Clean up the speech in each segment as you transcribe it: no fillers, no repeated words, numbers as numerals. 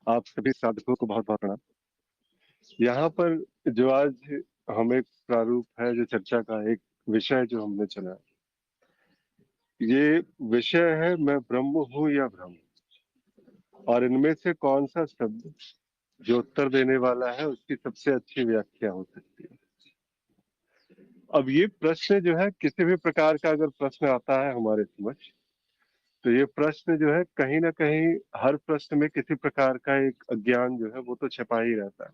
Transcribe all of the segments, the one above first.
आप सभी साधकों को बहुत-बहुत प्रणाम। यहाँ पर जो आज हम एक प्रारूप है जो चर्चा का एक विषय जो हमने चुना, ये विषय है मैं ब्रह्म हूँ या भ्रम? और इनमें से कौन-सा शब्द जो उत्तर देने वाला है उसकी सबसे अच्छी व्याख्या हो सकती है। अब ये प्रश्न जो है किसी भी प्रकार का अगर प्रश्न आता है हमारे समक्ष, तो ये प्रश्न जो है कहीं न कहीं हर प्रश्न में किसी प्रकार का एक अज्ञान जो है वो तो छिपा ही रहता है,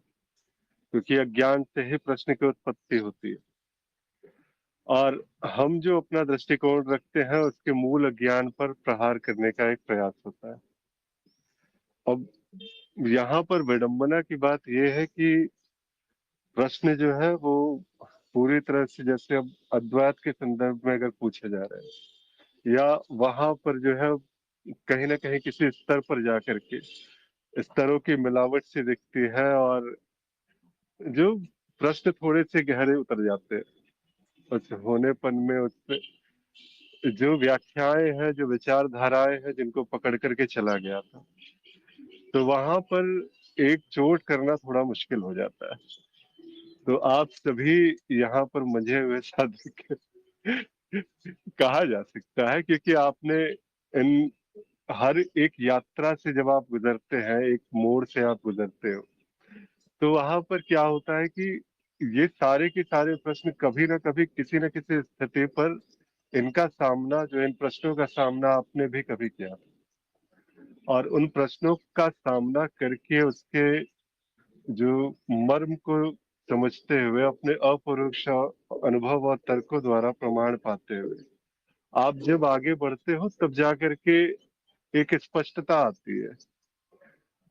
क्योंकि अज्ञान से ही प्रश्न की उत्पत्ति होती है। और हम जो अपना दृष्टिकोण रखते हैं उसके मूल अज्ञान पर प्रहार करने का एक प्रयास होता है। अब यहाँ पर विडंबना की बात यह है कि प्रश्न जो है वो पूरी तरह से जैसे अब अद्वैत के संदर्भ में अगर पूछे जा रहे हैं या वहां पर जो है कहीं ना कहीं किसी स्तर पर जाकर के स्तरों की मिलावट सी दिखती है और जो प्रश्न थोड़े से गहरे उतर जाते हैं उस होनेपन में उससे जो व्याख्याएं हैं जो विचारधाराएं हैं जिनको पकड़ करके चला गया था, तो वहां पर एक चोट करना थोड़ा मुश्किल हो जाता है। तो आप सभी यहाँ पर मंझे हुए साधक कहा जा सकता है, क्योंकि आपने इन हर एक यात्रा से जब आप गुजरते हैं, एक मोड़ से आप गुजरते हो, तो वहां पर क्या होता है कि ये सारे के सारे प्रश्न कभी ना कभी किसी न किसी स्थिति पर इनका सामना, जो इन प्रश्नों का सामना आपने भी कभी किया और उन प्रश्नों का सामना करके उसके जो मर्म को समझते हुए अपने अपरोक्ष अनुभव और तर्कों द्वारा प्रमाण पाते हुए आप जब आगे बढ़ते हो तब जाकर के एक स्पष्टता आती है।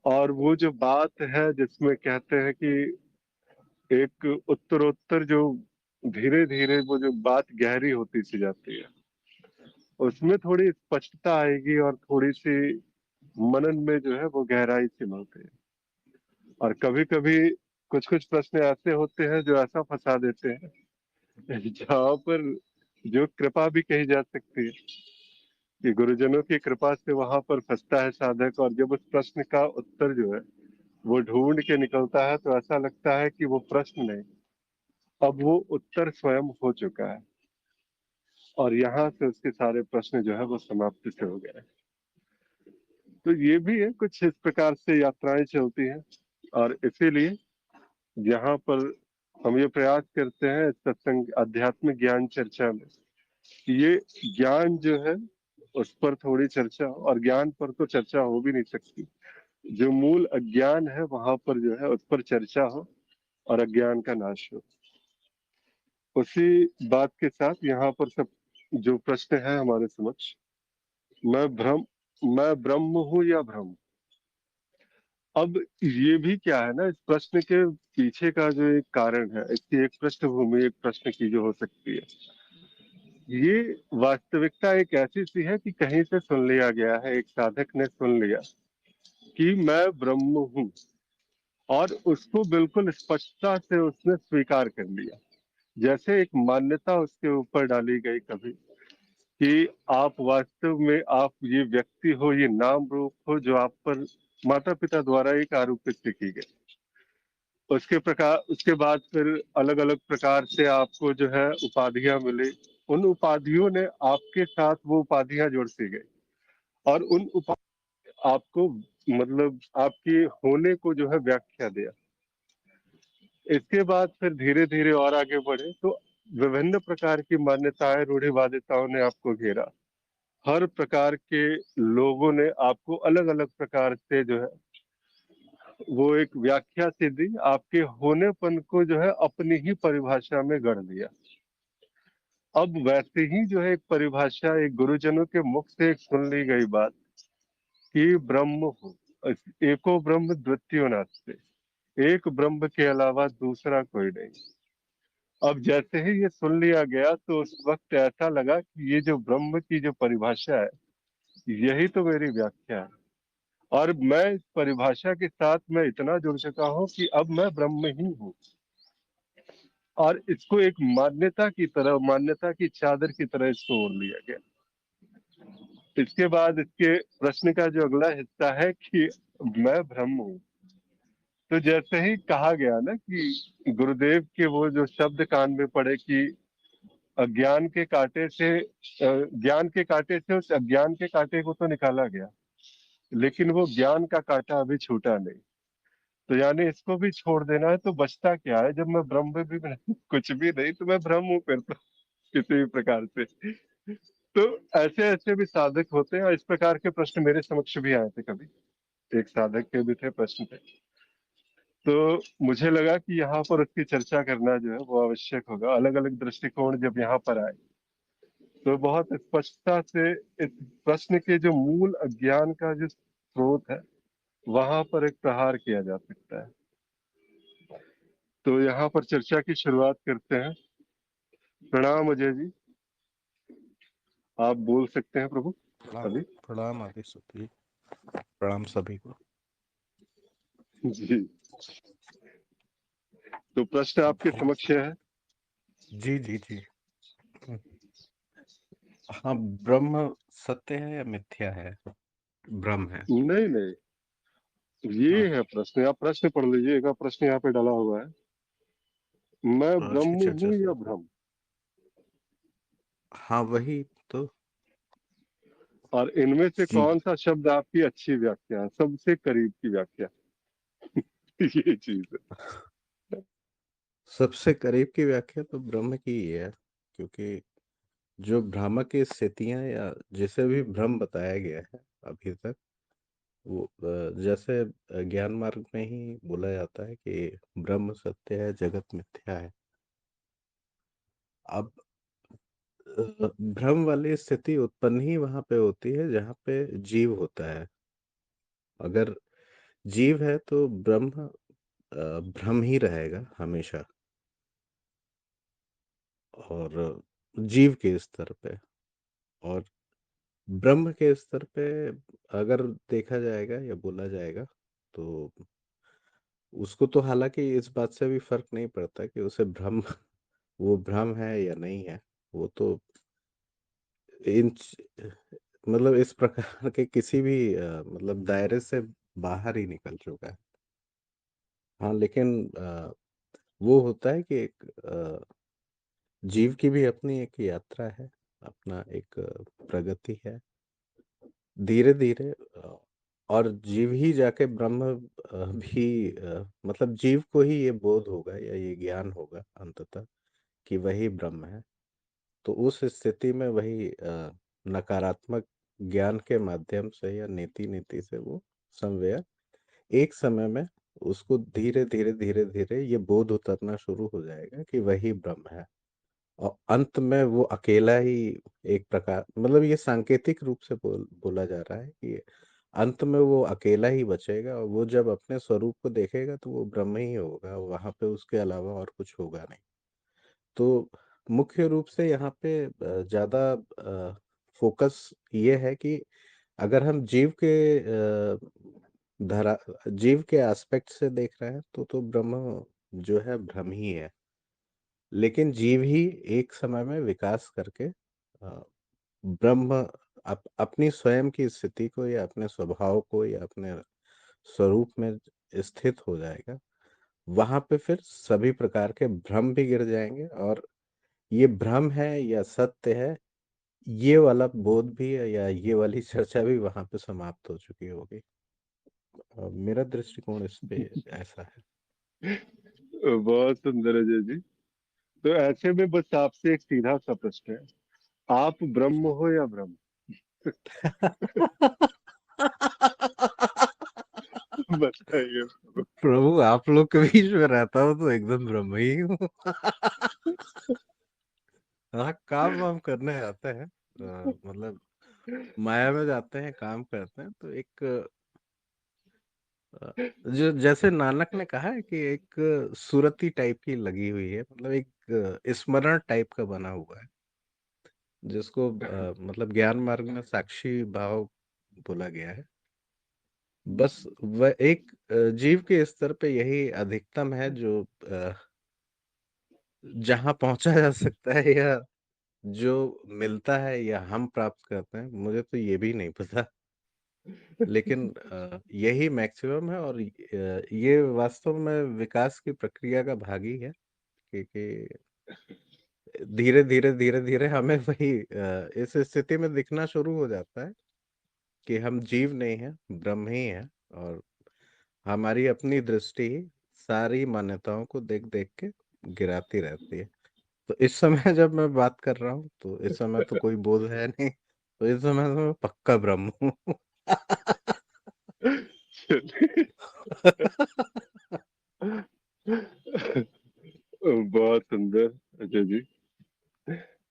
और वो जो बात है जिसमें कहते हैं कि एक उत्तरोत्तर जो धीरे धीरे वो जो बात गहरी होती सी जाती है, उसमें थोड़ी स्पष्टता आएगी और थोड़ी सी मनन में जो है वो गहराई सी मिलती है। और कभी कभी कुछ कुछ प्रश्न ऐसे होते हैं जो ऐसा फंसा देते हैं जहाँ पर जो कृपा भी कही जा सकती है कि गुरुजनों की कृपा से वहां पर फंसता है साधक, और जब उस प्रश्न का उत्तर जो है वो ढूंढ के निकलता है तो ऐसा लगता है कि वो प्रश्न नहीं, अब वो उत्तर स्वयं हो चुका है और यहाँ से उसके सारे प्रश्न जो है वो समाप्त से हो गए। तो ये भी है, कुछ इस प्रकार से यात्राएं चलती हैं। और इसीलिए यहाँ पर हम ये प्रयास करते हैं सत्संग आध्यात्मिक ज्ञान चर्चा में कि ये ज्ञान जो है उस पर थोड़ी चर्चा, और ज्ञान पर तो चर्चा हो भी नहीं सकती, जो मूल अज्ञान है वहां पर जो है उस पर चर्चा हो और अज्ञान का नाश हो। उसी बात के साथ यहाँ पर सब जो प्रश्न है हमारे समक्ष, मैं भ्रम मैं ब्रह्म हूँ या भ्रम? अब ये भी क्या है ना, इस प्रश्न के पीछे का जो एक कारण है, इसकी एक पृष्ठभूमि एक प्रश्न की जो हो सकती है, ये वास्तविकता एक ऐसी सी है कि कहीं से सुन लिया गया है, एक साधक ने सुन लिया कि मैं ब्रह्म हूँ और उसको बिल्कुल स्पष्टता से उसने स्वीकार कर लिया, जैसे एक मान्यता उसके ऊपर डाली गई कभी कि आप वास्तव में आप ये व्यक्ति हो, ये नाम रूप हो जो आप पर माता पिता द्वारा एक आरोपित की गई। उसके बाद फिर अलग अलग प्रकार से आपको जो है उपाधियां मिली, उन उपाधियों ने आपके साथ वो उपाधियां जोड़ सी गई और उन आपको मतलब आपकी होने को जो है व्याख्या दिया। इसके बाद फिर धीरे धीरे और आगे बढ़े तो विभिन्न प्रकार की मान्यताएं रूढ़िवादिताओं ने आपको घेरा, हर प्रकार के लोगों ने आपको अलग अलग प्रकार से जो है वो एक व्याख्या से दी, आपके होनेपन को जो है अपनी ही परिभाषा में गढ़ दिया। अब वैसे ही जो है एक परिभाषा एक गुरुजनों के मुख से एक सुन ली गई बात कि ब्रह्म हो, एको ब्रह्म द्वितीयो नास्ति, एक ब्रह्म के अलावा दूसरा कोई नहीं। अब जैसे ही ये सुन लिया गया तो उस वक्त ऐसा लगा कि ये जो ब्रह्म की जो परिभाषा है यही तो मेरी व्याख्या है, और मैं इस परिभाषा के साथ मैं इतना जुड़ चुका हूँ कि अब मैं ब्रह्म ही हूँ। और इसको एक मान्यता की तरह, मान्यता की चादर की तरह इसको ओढ़ लिया गया। इसके बाद इसके प्रश्न का जो अगला हिस्सा है कि मैं ब्रह्म हूँ। तो जैसे ही कहा गया ना कि गुरुदेव के वो जो शब्द कान में पड़े कि अज्ञान के कांटे से ज्ञान के कांटे से उस अज्ञान के कांटे को तो निकाला गया, लेकिन वो ज्ञान का कांटा अभी छूटा नहीं। तो यानी इसको भी छोड़ देना है, तो बचता क्या है? जब मैं ब्रह्म भी नहीं, कुछ भी नहीं, तो मैं ब्रह्म हूँ फिर तो किसी भी प्रकार से। तो ऐसे ऐसे भी साधक होते हैं, और इस प्रकार के प्रश्न मेरे समक्ष भी आए थे कभी। एक साधक के भी थे, प्रश्न थे। तो मुझे लगा कि यहाँ पर उसकी चर्चा करना जो है वो आवश्यक होगा। अलग अलग दृष्टिकोण जब यहाँ पर आए, तो बहुत स्पष्टता से इस प्रश्न के जो मूल अज्ञान का जो स्रोत है, वहां पर एक प्रहार किया जा सकता है। तो यहाँ पर चर्चा की शुरुआत करते हैं। प्रणाम अजय जी, आप बोल सकते हैं प्रभु प्रणाम। अभी। प्रणाम आदि सभी, प्रणाम सभी को। जी, तो प्रश्न आपके जी समक्ष है। जी जी जी। हाँ, ब्रह्म सत्य है या मिथ्या है? ब्रह्म है। नहीं नहीं, ये हाँ, है प्रश्न। आप प्रश्न पढ़ लीजिएगा, प्रश्न यहाँ पे डाला हुआ है। मैं आज की ब्रह्म चर्चा हूँ से। या भ्रम? हाँ, वही तो। और इनमें से जी, कौन सा शब्द आपकी अच्छी व्याख्या है, सबसे करीब की व्याख्या? ये चीज है। सबसे करीब की व्याख्या तो ब्रह्म की ही है, क्योंकि जो भ्रामक की स्थितियां या जिसे भी भ्रम बताया गया है अभी तक, वो जैसे ज्ञान मार्ग में ही बोला जाता है कि ब्रह्म सत्य है, जगत मिथ्या है। अब भ्रम वाली स्थिति उत्पन्न ही वहां पे होती है जहां पे जीव होता है। अगर जीव है तो ब्रह्म भ्रम ही रहेगा हमेशा। और जीव के स्तर पे और ब्रह्म के स्तर पे अगर देखा जाएगा या बोला जाएगा, तो उसको तो हालांकि इस बात से भी फर्क नहीं पड़ता कि उसे भ्रम वो भ्रम है या नहीं है। वो तो इन मतलब इस प्रकार के किसी भी मतलब दायरे से बाहर ही निकल चुका है। हाँ, लेकिन वो होता है कि एक जीव की भी अपनी एक यात्रा है, अपना एक प्रगति है। धीरे धीरे और जीव ही जाके ब्रह्म भी मतलब जीव को ही ये बोध होगा या ये ज्ञान होगा अंततः कि वही ब्रह्म है। तो उस स्थिति में वही नकारात्मक ज्ञान के माध्यम से या नीति नीति से वो समवेय एक समय में उसको धीरे धीरे धीरे धीरे ये बोध उतरना शुरू हो जाएगा कि वही ब्रह्म है। और अंत में वो अकेला ही एक प्रकार, मतलब ये सांकेतिक रूप से बोला जा रहा है कि अंत में वो अकेला ही बचेगा, और वो जब अपने स्वरूप को देखेगा तो वो ब्रह्म ही होगा, वहां पे उसके अलावा और कुछ होगा नहीं। तो मुख्य रूप से यहाँ पे ज्यादा फोकस ये है कि अगर हम जीव के धरा जीव के एस्पेक्ट से देख रहे हैं तो ब्रह्म जो है भ्रम ही है। लेकिन जीव ही एक समय में विकास करके ब्रह्म अपनी स्वयं की स्थिति को या अपने स्वभाव को या अपने स्वरूप में स्थित हो जाएगा। वहां पे फिर सभी प्रकार के भ्रम भी गिर जाएंगे, और ये भ्रम है या सत्य है, ये वाला बोध भी है या ये वाली चर्चा भी वहां पे समाप्त हो चुकी होगी। मेरा दृष्टिकोण इस पे ऐसा है। बहुत सुंदर अजय जी। तो ऐसे में बस आपसे एक सीधा सा प्रश्न है, आप ब्रह्म हो या भ्रम? बताइए। प्रभु, आप लोग के बीच में रहता हूँ तो एकदम ब्रह्म ही हूँ। हाँ, काम वाम करने आते हैं, मतलब माया में जाते हैं, काम करते हैं, तो एक अ, जो जैसे नानक ने कहा है कि एक सुरती टाइप की लगी हुई है, मतलब एक स्मरण टाइप का बना हुआ है, जिसको मतलब ज्ञान मार्ग में साक्षी भाव बोला गया है। बस वह एक जीव के स्तर पे यही अधिकतम है जो जहां पहुंचा जा सकता है, या जो मिलता है या हम प्राप्त करते हैं, मुझे तो ये भी नहीं पता। लेकिन यही मैक्सिमम है और ये वास्तव में विकास की प्रक्रिया का भाग ही है कि धीरे-धीरे हमें वही इस स्थिति में दिखना शुरू हो जाता है कि हम जीव नहीं हैं, ब्रह्म ही हैं और हमारी अपनी दृष्टि ही सारी मान्यताओं को देख-देख के गिराती रहती है। तो इस समय जब मैं बात कर रहा हूँ, तो इस समय तो कोई बोध है नहीं, तो इस समय तो मैं पक्का ब्रह्म हूँ। चलिए। बहुत सुंदर अजय जी।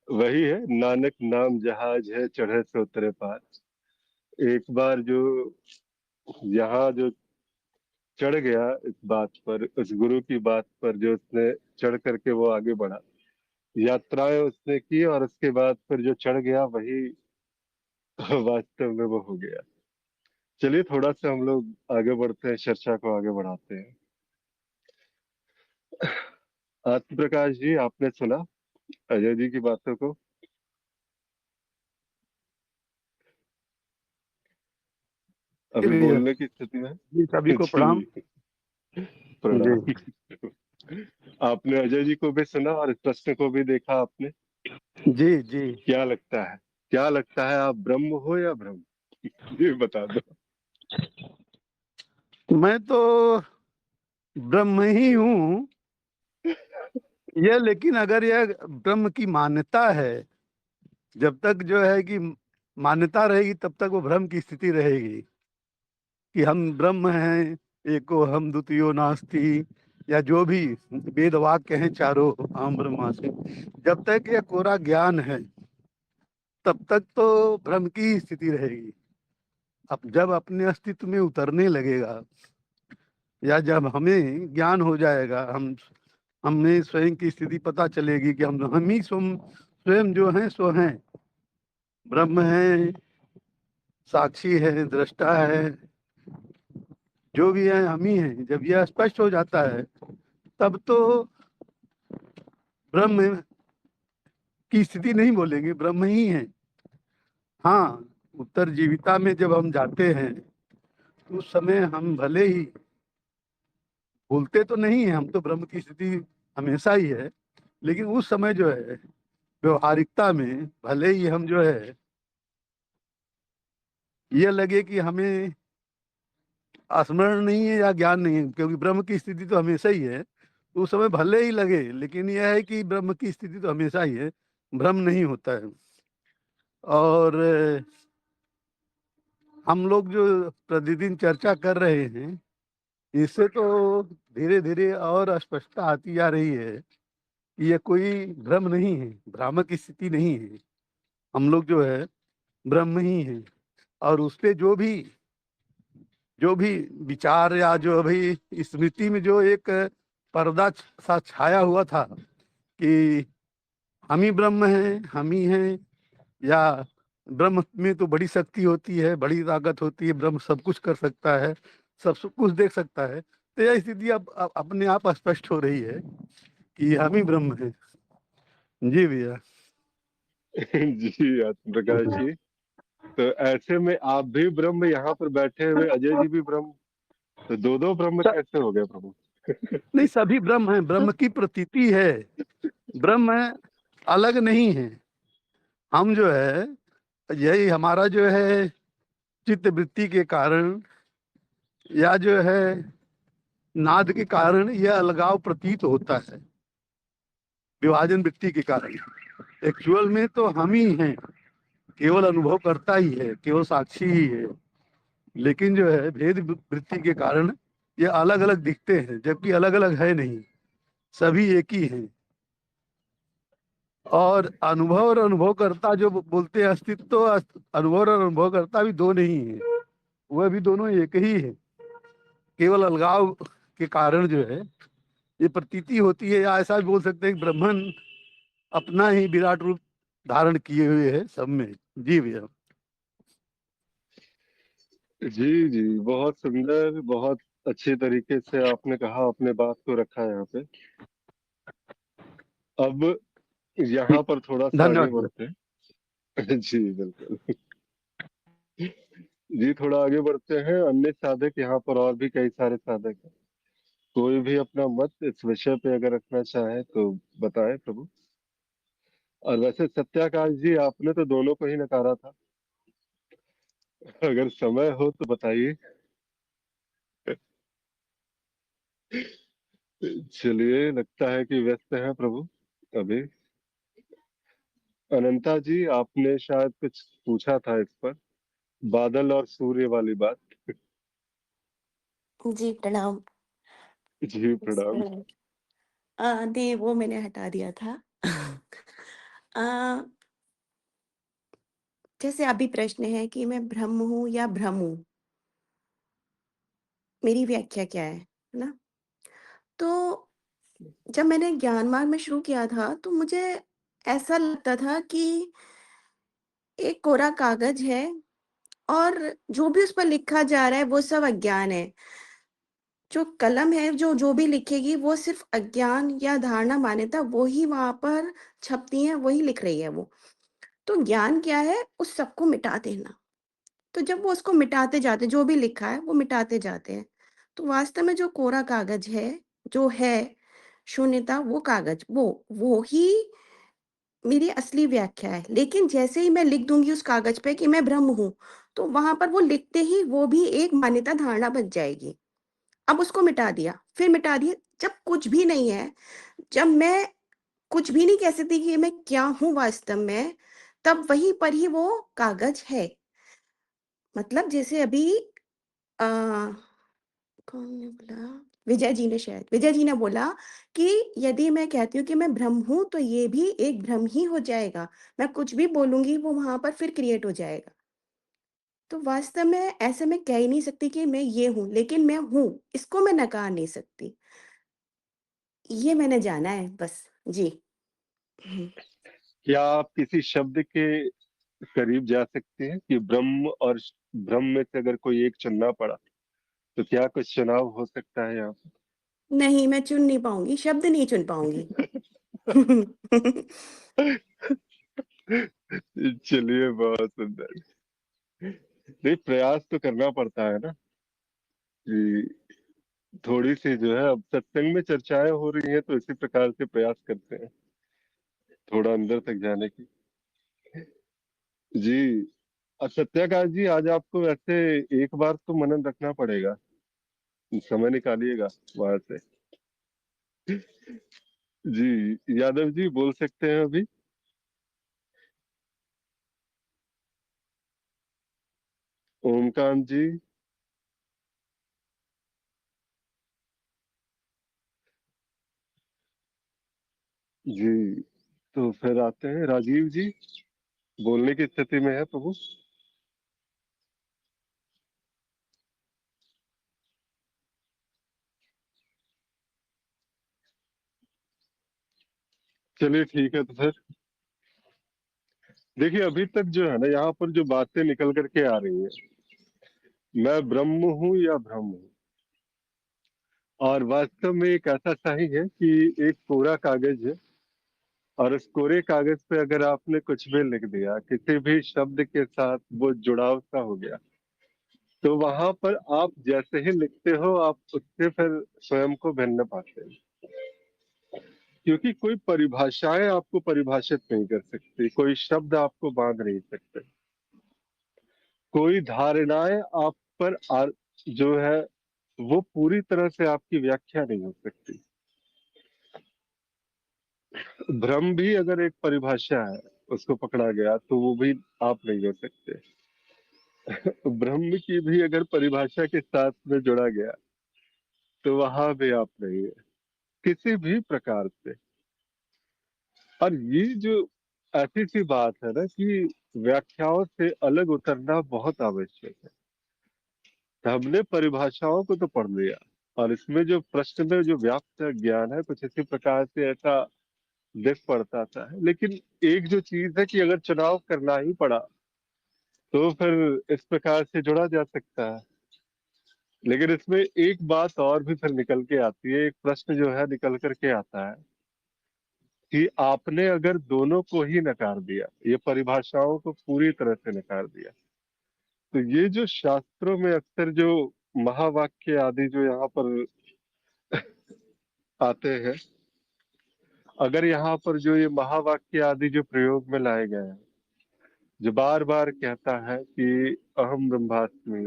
वही है, नानक नाम जहाज है चढ़े सो तेरे पार। एक बार जो यहाँ जो चढ़ गया इस बात पर, उस गुरु की बात पर, जो उसने चढ़ करके वो आगे बढ़ा, यात्राएं उसने की, और उसके बाद फिर जो चढ़ गया वही वास्तव में वो हो गया। चलिए थोड़ा सा हम लोग आगे बढ़ते हैं, चर्चा को आगे बढ़ाते हैं। आत्म प्रकाश जी, आपने सुना अजय जी की बातों को? जी अभी भैया। बोलने की स्थिति में? जी सभी को प्रणाम। जी, जी प्रणाम। आपने अजय जी को भी सुना और इस प्रश्न को भी देखा आपने? जी जी। क्या लगता है, क्या लगता है, आप ब्रह्म हो या ब्रह्म? ये बता दो। मैं तो ब्रह्म ही हूँ। यह लेकिन अगर यह ब्रह्म की मान्यता है, जब तक जो है कि मान्यता रहेगी तब तक वो भ्रम की स्थिति रहेगी कि हम ब्रह्म हैं, एको हम द्वितीयो नास्ति, या जो भी वेद वाक्य हैं चारों, अहम ब्रह्मास्मि। जब तक यह कोरा ज्ञान है तब तक तो भ्रम की स्थिति रहेगी। अब जब अपने अस्तित्व में उतरने लगेगा या जब हमें ज्ञान हो जाएगा, हमें स्वयं की स्थिति पता चलेगी कि हम ही स्वयं जो हैं सो हैं, ब्रह्म है, साक्षी है, दृष्टा है, जो भी है हम ही हैं। जब यह स्पष्ट हो जाता है तब तो ब्रह्म की स्थिति नहीं बोलेंगे, ब्रह्म ही है। हाँ, उत्तर जीविता में जब हम जाते हैं तो उस समय हम भले ही भूलते तो नहीं है, हम तो ब्रह्म की स्थिति हमेशा ही है, लेकिन उस समय जो है व्यवहारिकता में भले ही हम जो है ये लगे कि हमें स्मरण नहीं है या ज्ञान नहीं है, क्योंकि ब्रह्म की स्थिति तो हमेशा ही है, तो उस समय भले ही लगे, लेकिन यह है कि ब्रह्म की स्थिति तो हमेशा ही है, भ्रम नहीं होता है। और हम लोग जो प्रतिदिन चर्चा कर रहे हैं, इससे तो धीरे धीरे और स्पष्टता आती जा रही है कि यह कोई भ्रम नहीं है, भ्रामक स्थिति नहीं है। हम लोग जो है ब्रह्म ही हैं। और उस पे जो भी विचार या जो अभी स्मृति में जो एक पर्दा सा छाया हुआ था कि हम ही ब्रह्म हैं, हम ही हैं, या ब्रह्म में तो बड़ी शक्ति होती है, बड़ी ताकत होती है, ब्रह्म सब कुछ कर सकता है, सब कुछ देख सकता है, तो यह स्थिति अब अपने आप स्पष्ट हो रही है कि हम ही ब्रह्म हैं। जी भैया। जी आत्म प्रकाश जी, तो ऐसे में आप भी ब्रह्म, यहाँ पर बैठे हुए अजय जी भी ब्रह्म, तो दो दो ब्रह्म कैसे हो गए प्रभु? नहीं, सभी ब्रह्म हैं, ब्रह्म की प्रतीति है, ब्रह्म अलग नहीं है। हम जो है यही हमारा जो है चित्त वृत्ति के कारण या जो है नाद के कारण यह अलगाव प्रतीत होता है, विभाजन वृत्ति के कारण। एक्चुअल में तो हम ही हैं, केवल अनुभव करता ही है, केवल साक्षी ही है, लेकिन जो है भेद वृत्ति के कारण ये अलग अलग दिखते हैं, जबकि अलग अलग है नहीं, सभी एक ही हैं। और अनुभव और अनुभवकर्ता जो बोलते हैं अस्तित्व, तो अनुभव और अनुभवकर्ता भी दो नहीं है, वह भी दोनों एक ही है, केवल अलगाव के कारण जो है ये प्रतीति होती है। या ऐसा भी बोल सकते हैं कि ब्रह्मन अपना ही विराट रूप धारण किए हुए है सब में। जी भैया। जी जी, बहुत सुंदर, बहुत अच्छे तरीके से आपने कहा, अपने बात को रखा यहाँ पे। अब यहाँ पर थोड़ा सा आगे धन्यवाद भैया। बढ़ते हैं। जी बिल्कुल। जी थोड़ा आगे बढ़ते हैं। अन्य साधक यहाँ पर और भी कई सारे साधक हैं। कोई भी अपना मत इस विषय पे अगर रखना चाहे तो बताएं प्रभु। और वैसे सत्याकाश जी आपने तो दोनों को ही नकारा था, अगर समय हो तो बताइए। चलिए लगता है कि व्यस्त हैं प्रभु अभी। अनंता जी आपने शायद कुछ पूछा था इस पर, बादल और सूर्य वाली बात। जी प्रणाम। जी प्रणाम। नहीं वो मैंने हटा दिया था। आ, जैसे अभी प्रश्न है कि मैं ब्रह्म हूँ या भ्रम हूँ, मेरी व्याख्या क्या है ना? तो जब मैंने ज्ञान मार्ग में शुरू किया था तो मुझे ऐसा लगता था कि एक कोरा कागज है और जो भी उस पर लिखा जा रहा है वो सब अज्ञान है। जो कलम है जो जो भी लिखेगी वो सिर्फ अज्ञान या धारणा मान्यता वो ही वहां पर छपती है, वही लिख रही है वो। तो ज्ञान क्या है? उस सबको मिटा देना। तो जब वो उसको मिटाते जाते, जो भी लिखा है वो मिटाते जाते हैं, तो वास्तव में जो कोरा कागज है, जो है शून्यता, वो कागज, वो ही मेरी असली व्याख्या है। लेकिन जैसे ही मैं लिख दूंगी उस कागज पे कि मैं ब्रह्म हूं, तो वहां पर वो लिखते ही वो भी एक मान्यता धारणा बन जाएगी। अब उसको मिटा दिया, फिर मिटा दिया, जब कुछ भी नहीं है, जब मैं कुछ भी नहीं कह सकती कि मैं क्या हूं वास्तव में, तब वहीं पर ही वो कागज है। मतलब जैसे अभी आ, कौन ने बोला, विजय जी ने, शायद विजय जी ने बोला कि यदि मैं कहती हूँ कि मैं ब्रह्म हूं तो ये भी एक भ्रम ही हो जाएगा। मैं कुछ भी बोलूंगी वो वहां पर फिर क्रिएट हो जाएगा। तो वास्तव में ऐसे मैं कह ही नहीं सकती कि मैं ये हूं, लेकिन मैं हूं, इसको मैं नकार नहीं सकती। ये मैंने जाना है बस। जी। क्या आप किसी शब्द के करीब जा सकते हैं कि ब्रह्म और ब्रह्म में से अगर कोई एक चुनना पड़ा तो क्या कुछ चुनाव हो सकता है यहाँ नहीं, मैं चुन नहीं पाऊंगी, शब्द नहीं चुन पाऊंगी। पे? चलिए बहुत सुंदर। नहीं प्रयास तो करना पड़ता है ना कि थोड़ी सी जो है, अब सत्संग में चर्चाएं हो रही हैं तो इसी प्रकार से प्रयास करते हैं थोड़ा अंदर तक जाने की। जी। सत्याकाश जी आज आपको वैसे एक बार तो मनन रखना पड़ेगा, समय निकालिएगा वहां से। जी यादव जी बोल सकते हैं अभी। ओमकांत जी। जी तो फिर आते हैं राजीव जी, बोलने की स्थिति में है प्रभु। चलिए ठीक है तो फिर देखिए अभी तक जो है ना यहाँ पर जो बातें निकल करके आ रही है, मैं ब्रह्म हूँ या भ्रम हूँ। और वास्तव में एक ऐसा शाही है कि एक कोरा कागज है और उस कोरे कागज पे अगर आपने कुछ भी लिख दिया किसी भी शब्द के साथ, वो जुड़ाव सा हो गया, तो वहां पर आप जैसे ही लिखते हो आप उससे फिर स्वयं को भिन्न पाते हैं। क्योंकि कोई परिभाषाएं आपको परिभाषित नहीं कर सकती, कोई शब्द आपको बांध नहीं सकते, कोई धारणाएं आप पर जो है वो पूरी तरह से आपकी व्याख्या नहीं हो सकती। भ्रम भी अगर एक परिभाषा है, उसको पकड़ा गया तो वो भी आप नहीं हो सकते। ब्रह्म की भी अगर परिभाषा के साथ में जोड़ा गया तो वहां भी आप नहीं है किसी भी प्रकार से। और ये जो ऐसी सी बात है ना कि व्याख्याओं से अलग उतरना बहुत आवश्यक है। तो हमने परिभाषाओं को तो पढ़ लिया और इसमें जो प्रश्न में जो व्याप्त ज्ञान है कुछ इसी प्रकार से ऐसा दिख पड़ता था। लेकिन एक जो चीज है कि अगर चुनाव करना ही पड़ा तो फिर इस प्रकार से जोड़ा जा सकता है। लेकिन इसमें एक बात और भी फिर निकल के आती है, एक प्रश्न जो है निकल करके आता है कि आपने अगर दोनों को ही नकार दिया, ये परिभाषाओं को पूरी तरह से नकार दिया, तो ये जो शास्त्रों में अक्सर जो महावाक्य आदि जो यहाँ पर आते हैं, अगर यहाँ पर जो ये महावाक्य आदि जो प्रयोग में लाए गए हैं, जो बार बार कहता है कि अहम ब्रह्मास्मि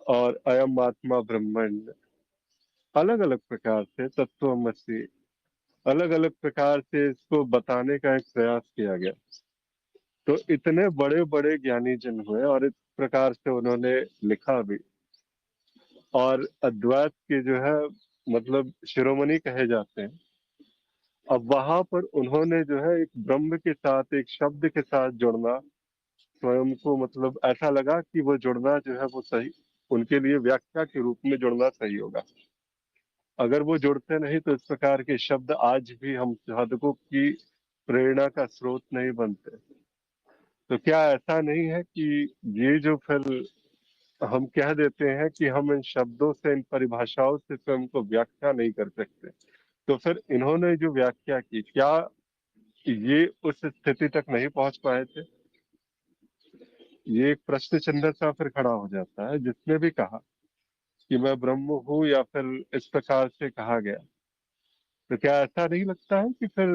और अयम आत्मा ब्रह्मण, अलग अलग प्रकार से तत्वमसि, अलग अलग प्रकार से इसको बताने का एक प्रयास किया गया। तो इतने बड़े बड़े ज्ञानी जन हुए और इस प्रकार से उन्होंने लिखा भी, और अद्वैत के जो है मतलब शिरोमणि कहे जाते हैं। अब वहां पर उन्होंने जो है एक ब्रह्म के साथ, एक शब्द के साथ जुड़ना, स्वयं को मतलब ऐसा लगा कि वो जुड़ना जो है वो सही, उनके लिए व्याख्या के रूप में जुड़ना सही होगा। अगर वो जुड़ते नहीं तो इस प्रकार के शब्द आज भी हम साधकों की प्रेरणा का स्रोत नहीं बनते। तो क्या ऐसा नहीं है कि ये जो फिर हम कह देते हैं कि हम इन शब्दों से, इन परिभाषाओं से स्वयं को व्याख्या नहीं कर सकते, तो फिर इन्होंने जो व्याख्या की, क्या ये उस स्थिति तक नहीं पहुंच पाए थे? ये एक प्रश्न चिन्ह सा फिर खड़ा हो जाता है। जिसने भी कहा कि मैं ब्रह्म हूँ या फिर इस प्रकार से कहा गया, तो क्या ऐसा नहीं लगता है कि फिर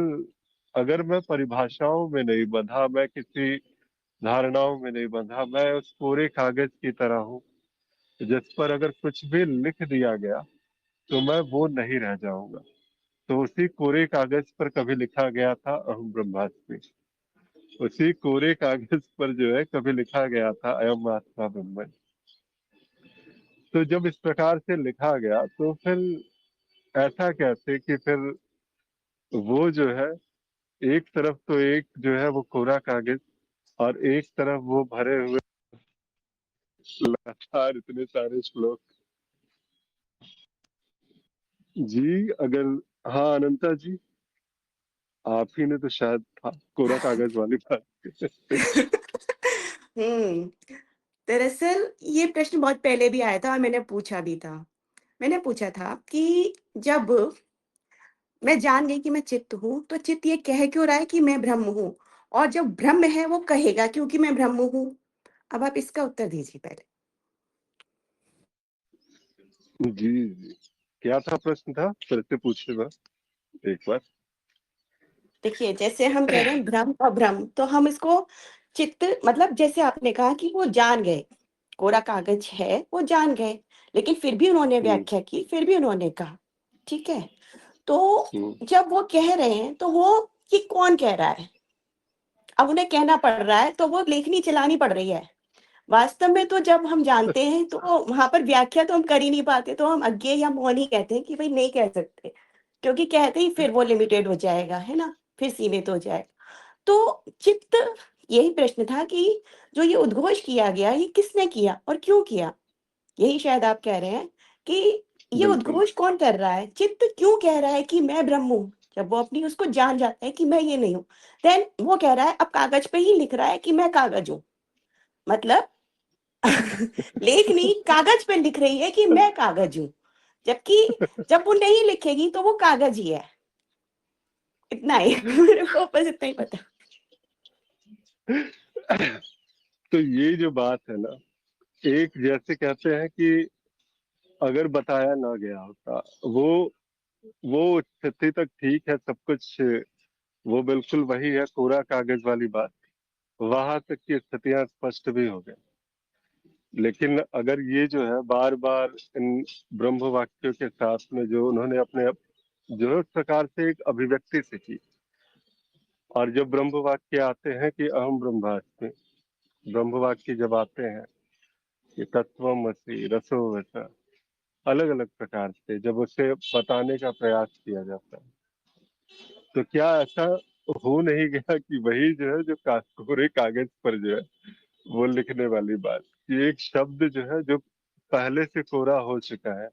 अगर मैं परिभाषाओं में नहीं बंधा, मैं किसी धारणाओं में नहीं बंधा, मैं उस पूरे कागज की तरह हूँ जिस पर अगर कुछ भी लिख दिया गया तो मैं वो नहीं रह जाऊंगा। तो उसी कोरे कागज पर कभी लिखा गया था अहम ब्रह्मास्मि, उसी कोरे कागज पर जो है कभी लिखा गया था अयम आत्मा ब्रह्म। तो जब इस प्रकार से लिखा गया तो फिर ऐसा कैसे कि फिर वो जो है एक तरफ तो एक जो है वो कोरा कागज और एक तरफ वो भरे हुए लगातार इतने सारे श्लोक। जी अगर, हाँ अनंता जी, आप ही ने तो शायद था कोरा कागज वाली बात। हम्म दरअसल ये प्रश्न बहुत पहले भी आया था और मैंने पूछा भी था। मैंने पूछा था कि जब मैं जान गई कि मैं चित्त हूँ, तो चित्त ये कह क्यों रहा है कि मैं ब्रह्म हूँ? और जो ब्रह्म है वो कहेगा क्योंकि मैं ब्रह्म हूँ? अब आप इसका उत्तर दीजिए पहले। जी जी, क्या था प्रश्न, था फिर से पूछिएगा एक बार। देखिए, जैसे हम कह रहे हैं भ्रम और भ्रम, तो हम इसको चित्त मतलब जैसे आपने कहा कि वो जान गए, कोरा कागज है, वो जान गए, लेकिन फिर भी उन्होंने व्याख्या की, फिर भी उन्होंने कहा, ठीक है? तो जब वो कह रहे हैं, तो वो ये कौन कह रहा है? अब उन्हें कहना पड़ रहा है, तो वो लेखनी चलानी पड़ रही है। वास्तव में तो जब हम जानते हैं, तो वहाँ पर व्याख्या तो हम कर ही नहीं पाते, तो हम अज्ञेय या मौन ही कहते हैं कि भई नहीं कह सकते, क्योंकि कहते ही फिर वो लिमिटेड हो जाएगा, है ना? फिर सीमित हो जाएगा। तो चित्त यही प्रश्न था कि जो ये उद्घोष किया गया, ये किसने किया और क्यों किया? यही शायद आप कह रहे हैं कि ये बिल्कुल। उद्घोष कौन कर रहा है? चित्त क्यों कह रहा है कि मैं ब्रह्म हूँ? जब वो अपनी उसको जान जाता है कि मैं ये नहीं हूँ, देन वो कह रहा है अब कागज पे ही लिख रहा है कि मैं कागज हूँ। मतलब लेखनी कागज पे लिख रही है कि मैं कागज हूँ, जबकि जब वो नहीं लिखेगी तो वो कागज ही है। इतना ही मेरे को बस इतना ही पता। तो ये जो बात है ना, एक जैसे कहते हैं कि अगर बताया ना गया होता, वो स्थिति तक ठीक है, सब कुछ वो बिल्कुल वही है, कोरा कागज वाली बात, वहां तक की स्थितियां स्पष्ट भी हो गई। लेकिन अगर ये जो है बार बार इन ब्रह्म वाक्यों के साथ में जो उन्होंने अपने जो है उस प्रकार से एक अभिव्यक्ति से की, और जब ब्रह्म वाक्य आते हैं कि अहम ब्रह्मास्मि, ब्रह्म वाक्य जब आते हैं कि तत्वमसि रसोवसा, अलग अलग प्रकार से जब उसे बताने का प्रयास किया जाता है, तो क्या ऐसा हो नहीं गया कि वही जो है जो कोरे कागज पर जो है वो लिखने वाली बात, कि एक शब्द जो है जो पहले से कोरा हो चुका है,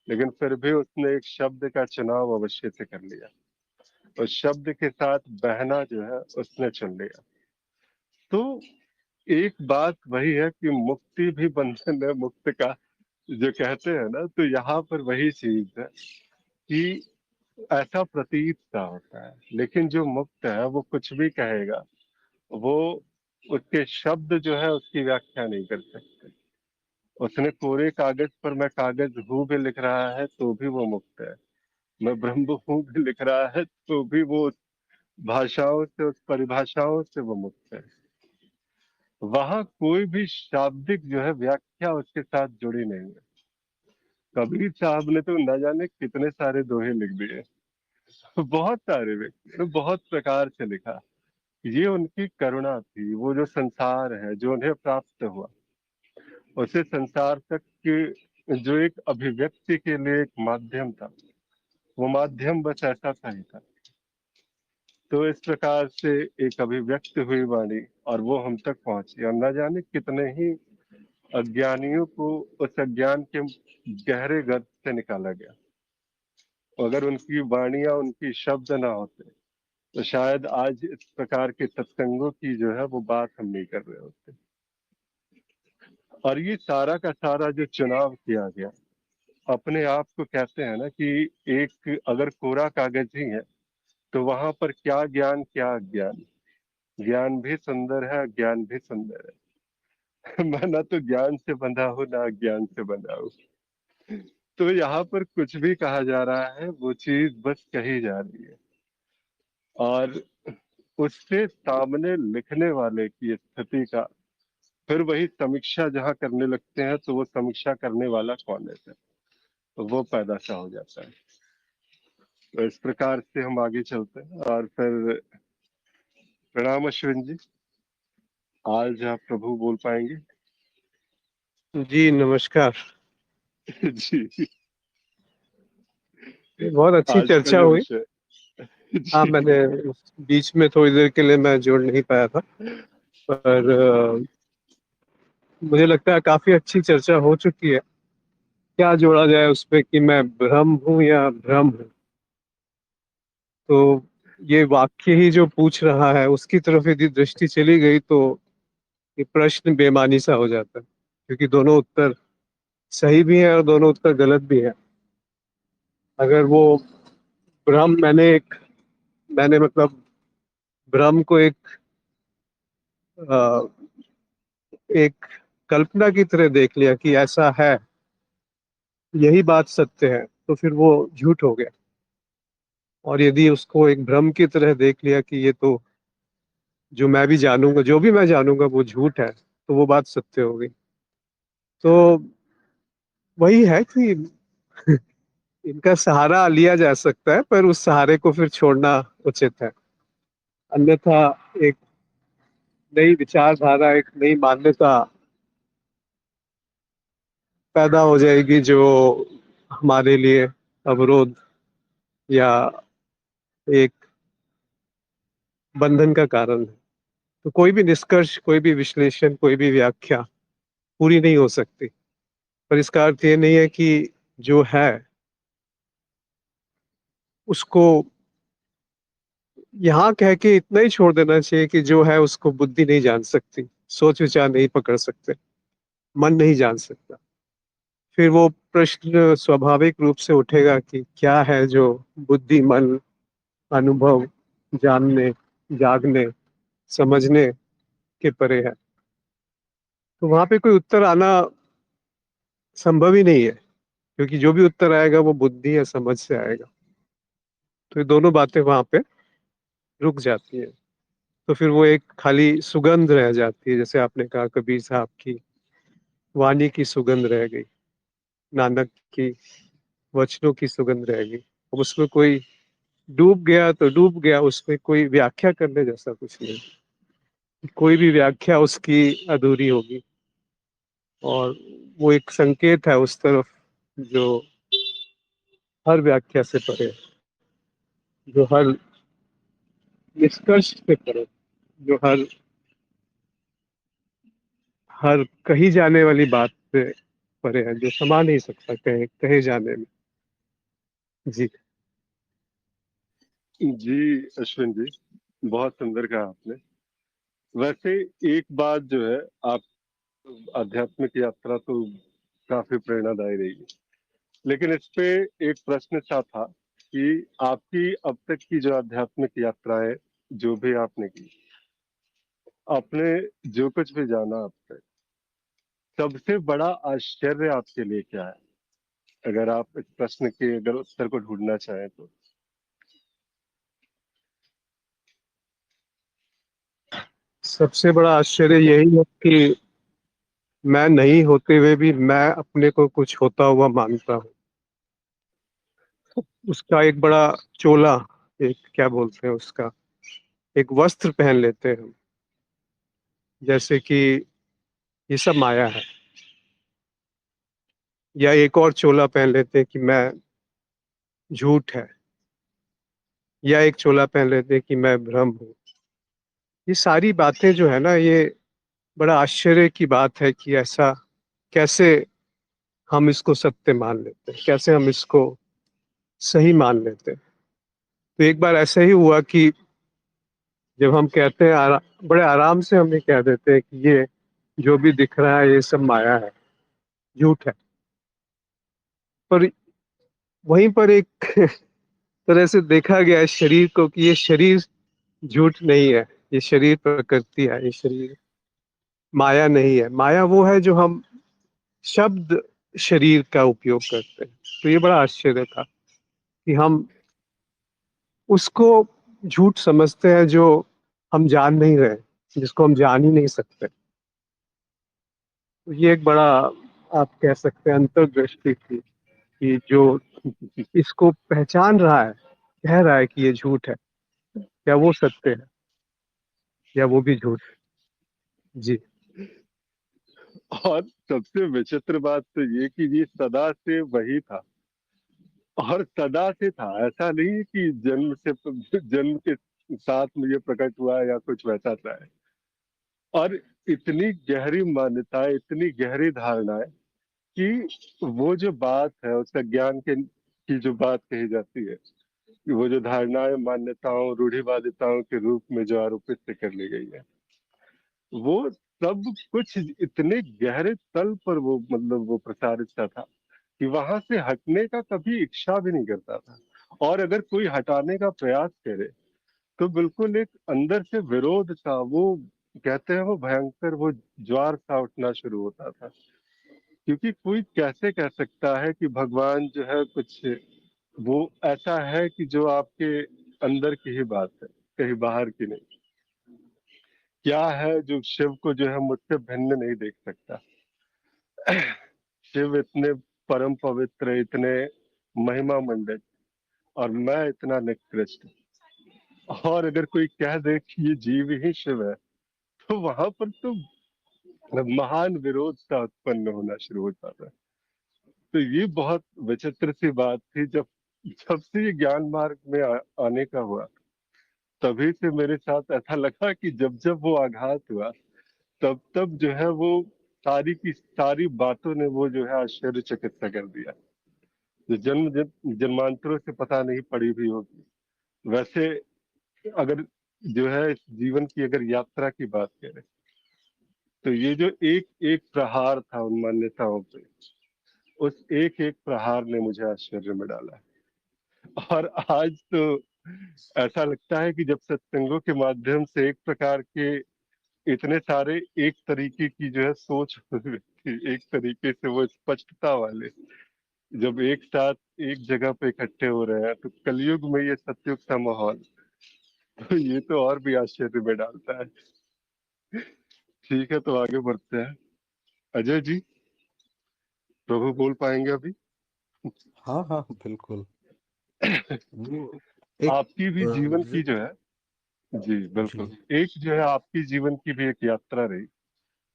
लेकिन फिर भी उसने एक शब्द का चुनाव अवश्य से कर लिया, उस शब्द के साथ बहना जो है उसने चुन लिया। तो एक बात वही है कि मुक्ति भी बंधन है मुक्त का, जो कहते हैं ना, तो यहाँ पर वही चीज है कि ऐसा प्रतीत सा होता है, लेकिन जो मुक्त है वो कुछ भी कहेगा, वो उसके शब्द जो है उसकी व्याख्या नहीं कर सकते। उसने कोरे कागज पर मैं कागज हूँ भी लिख रहा है तो भी वो मुक्त है, मैं ब्रह्म हूँ भी लिख रहा है तो भी वो उस भाषाओं से, उस परिभाषाओं से वो मुक्त है। वहां कोई भी शाब्दिक जो है व्याख्या उसके साथ जुड़ी नहीं है। कबीर साहब ने तो न जाने कितने सारे दोहे लिख दिए, बहुत सारे व्यक्ति ने बहुत प्रकार से लिखा। ये उनकी करुणा थी, वो जो संसार है जो उन्हें प्राप्त हुआ, उसे संसार तक के जो एक अभिव्यक्ति के लिए एक माध्यम था, वो माध्यम बस ऐसा था ही था। तो इस प्रकार से एक अभिव्यक्त हुई वाणी और वो हम तक पहुंची, और न जाने कितने ही अज्ञानियों को उस अज्ञान के गहरे गर्त से निकाला गया। अगर उनकी वाणियां, उनकी शब्द ना होते तो शायद आज इस प्रकार के सत्संगों की जो है वो बात हम नहीं कर रहे होते। और ये सारा का सारा जो चुनाव किया गया, अपने आप को कहते हैं ना कि एक अगर कोरा कागज ही है तो वहां पर क्या ज्ञान क्या अज्ञान, ज्ञान भी सुंदर है, अज्ञान भी सुंदर है। मैं ना तो ज्ञान से बंधा हूँ ना अज्ञान से बंधा हूँ। तो यहाँ पर कुछ भी कहा जा रहा है वो चीज बस कही जा रही है, और उससे सामने लिखने वाले की स्थिति का फिर वही समीक्षा जहाँ करने लगते हैं तो वो समीक्षा करने वाला कौन है, फिर तो वो पैदा सा हो जाता है। तो इस प्रकार से हम आगे चलते हैं, और फिर प्रणाम अश्विन जी, आज आप प्रभु बोल पाएंगे? जी नमस्कार। जी, बहुत अच्छी आज का चर्चा जो हुई। विषय हाँ, जी मैंने बीच में थोड़ी देर के लिए मैं जोड़ नहीं पाया था, पर मुझे लगता है काफी अच्छी चर्चा हो चुकी है। क्या जोड़ा जाए उस पे कि मैं ब्रह्म हूँ या भ्रम हूँ? तो ये वाक्य ही जो पूछ रहा है उसकी तरफ यदि दृष्टि चली गई तो ये प्रश्न बेमानी सा हो जाता है, क्योंकि दोनों उत्तर सही भी है और दोनों उत्तर गलत भी है। अगर वो भ्रम मैंने मतलब भ्रम को अ, एक कल्पना की तरह देख लिया कि ऐसा है, यही बात सत्य है, तो फिर वो झूठ हो गया। और यदि उसको एक भ्रम की तरह देख लिया कि ये तो जो मैं भी जानूंगा, जो भी मैं जानूंगा वो झूठ है, तो वो बात सत्य हो गई। तो वही है कि इनका सहारा लिया जा सकता है, पर उस सहारे को फिर छोड़ना उचित है। अन्यथा एक नई विचारधारा, एक नई मान्यता पैदा हो जाएगी जो हमारे लिए अवरोध या एक बंधन का कारण है। तो कोई भी निष्कर्ष, कोई भी विश्लेषण, कोई भी व्याख्या पूरी नहीं हो सकती। पर इसका अर्थ ये नहीं है कि जो है उसको यहाँ कह के इतना ही छोड़ देना चाहिए कि जो है उसको बुद्धि नहीं जान सकती, सोच विचार नहीं पकड़ सकते, मन नहीं जान सकता। फिर वो प्रश्न स्वाभाविक रूप से उठेगा कि क्या है जो बुद्धि, मन, अनुभव, जानने, जागने, समझने के परे है। तो वहां पे कोई उत्तर आना संभव ही नहीं है, क्योंकि जो भी उत्तर आएगा वो बुद्धि या समझ से आएगा। तो ये दोनों बातें वहां पे रुक जाती है। तो फिर वो एक खाली सुगंध रह जाती है, जैसे आपने कहा कबीर साहब की वाणी की सुगंध रह गई, नानक की वचनों की सुगंध रह गई। अब उसमें कोई डूब गया तो डूब गया, उसमें कोई व्याख्या करने जैसा कुछ नहीं, कोई भी व्याख्या उसकी अधूरी होगी। और वो एक संकेत है उस तरफ जो हर व्याख्या से परे, जो हर निष्कर्ष से परे, जो हर हर कही जाने वाली बात से परे है, जो समा नहीं सकता कहे कहे जाने में। जी जी अश्विन जी, बहुत सुंदर कहा आपने। वैसे एक बात जो है, आप आध्यात्मिक यात्रा तो काफी प्रेरणादायी रही है, लेकिन इस पे एक प्रश्न सा था कि आपकी अब तक की जो आध्यात्मिक यात्राएं जो भी आपने की, आपने जो कुछ भी जाना अब तक, सबसे बड़ा आश्चर्य आपके लिए क्या है? अगर आप इस प्रश्न के अगर उत्तर को ढूंढना चाहें तो। सबसे बड़ा आश्चर्य यही है कि मैं नहीं होते हुए भी मैं अपने को कुछ होता हुआ मानता हूँ। उसका एक बड़ा चोला, एक क्या बोलते हैं उसका, एक वस्त्र पहन लेते हैं हम, जैसे कि ये सब माया है। या एक और चोला पहन लेते हैं कि मैं झूठ है, या एक चोला पहन लेते हैं कि मैं भ्रम हूँ। ये सारी बातें जो है ना, ये बड़ा आश्चर्य की बात है कि ऐसा कैसे हम इसको सत्य मान लेते हैं, कैसे हम इसको सही मान लेते हैं। तो एक बार ऐसा ही हुआ कि जब हम कहते हैं बड़े आराम से हम ये कह देते हैं कि ये जो भी दिख रहा है ये सब माया है, झूठ है। पर वहीं पर एक तरह से देखा गया है शरीर को कि ये शरीर झूठ नहीं है, ये शरीर प्रकृति है, ये शरीर माया नहीं है। माया वो है जो हम शब्द शरीर का उपयोग करते हैं। तो ये बड़ा आश्चर्य था कि हम उसको झूठ समझते हैं जो हम जान नहीं रहे, जिसको हम जान ही नहीं सकते। तो ये एक बड़ा, आप कह सकते हैं, अंतर्दृष्टि थी कि जो इसको पहचान रहा है, कह रहा है कि ये झूठ है, क्या वो सत्य है या वो भी झूठ है। जी। और सबसे विचित्र बात तो ये कि ये सदा से वही था, और सदा से था। ऐसा नहीं है कि जन्म के साथ में ये प्रकट हुआ है या कुछ वैसा सा है। और इतनी गहरी मान्यताएं, इतनी गहरी धारणाएं कि वो जो बात है उसका ज्ञान के की जो बात कही जाती है, कि वो जो धारणाएं मान्यताओं रूढ़िवादिताओं के रूप में जो आरोपित से कर ली गई है, वो सब कुछ इतने गहरे तल पर वो मतलब वो प्रसारित सा था कि वहां से हटने का कभी इच्छा भी नहीं करता था। और अगर कोई हटाने का प्रयास करे तो बिल्कुल एक अंदर से विरोध सा, वो कहते हैं वो भयंकर वो ज्वार सा उठना शुरू होता था। क्योंकि कोई कैसे कह सकता है कि भगवान जो है कुछ वो ऐसा है कि जो आपके अंदर की ही बात है, कहीं बाहर की नहीं। क्या है जो शिव को जो है मुझसे भिन्न नहीं देख सकता? शिव इतने परम पवित्र, इतने महिमा मंडित, और मैं इतना निकृष्ट। और अगर कोई कह दे कि ये जीव ही शिव है, तो वहां पर तो महान विरोध सा उत्पन्न होना शुरू हो जाता है। तो ये बहुत विचित्र सी बात थी। जब जब से ये ज्ञान मार्ग में आने का हुआ, तभी से मेरे साथ ऐसा लगा कि जब जब वो आघात हुआ, तब तब जो है वो सारी की सारी बातों ने वो जो है आश्चर्यचकित सा कर दिया, जो जन्मांतरों से पता नहीं पड़ी भी होगी। वैसे अगर जो है इस जीवन की अगर यात्रा की बात करें, तो ये जो एक एक प्रहार था उन मान्यताओं पे, उस एक एक प्रहार ने मुझे आश्चर्य में डाला है। और आज तो ऐसा लगता है कि जब सत्संगों के माध्यम से एक प्रकार के इतने सारे एक तरीके की जो है सोच एक तरीके से वो स्पष्टता वाले जब एक साथ एक जगह पे इकट्ठे हो रहे हैं, तो कलयुग में ये सतयुग का माहौल, तो ये तो और भी आश्चर्य में डालता है। ठीक है, तो आगे बढ़ते हैं। अजय जी, प्रभु बोल पाएंगे अभी? हाँ हाँ बिल्कुल। वो एक आपकी भी जीवन की ज- जो है, जी बिल्कुल, जी एक जो है आपकी जीवन की भी एक यात्रा रही।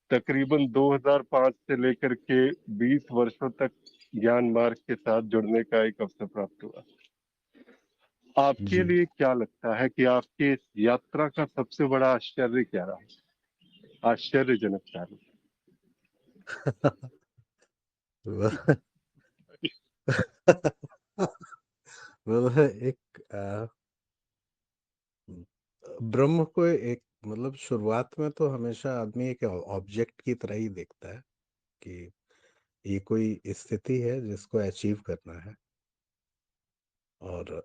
तकरीबन 2005 से लेकर के 20 वर्षों तक ज्ञान मार्ग के साथ जुड़ने का एक अवसर प्राप्त हुआ। आपके जी लिए क्या लगता है कि आपकी इस यात्रा का सबसे बड़ा आश्चर्य क्या रहा? आश्चर्यजनक कार्य? वह एक ब्रह्म को एक मतलब शुरुआत में तो हमेशा आदमी एक ऑब्जेक्ट की तरह ही देखता है कि ये कोई स्थिति है जिसको अचीव करना है। और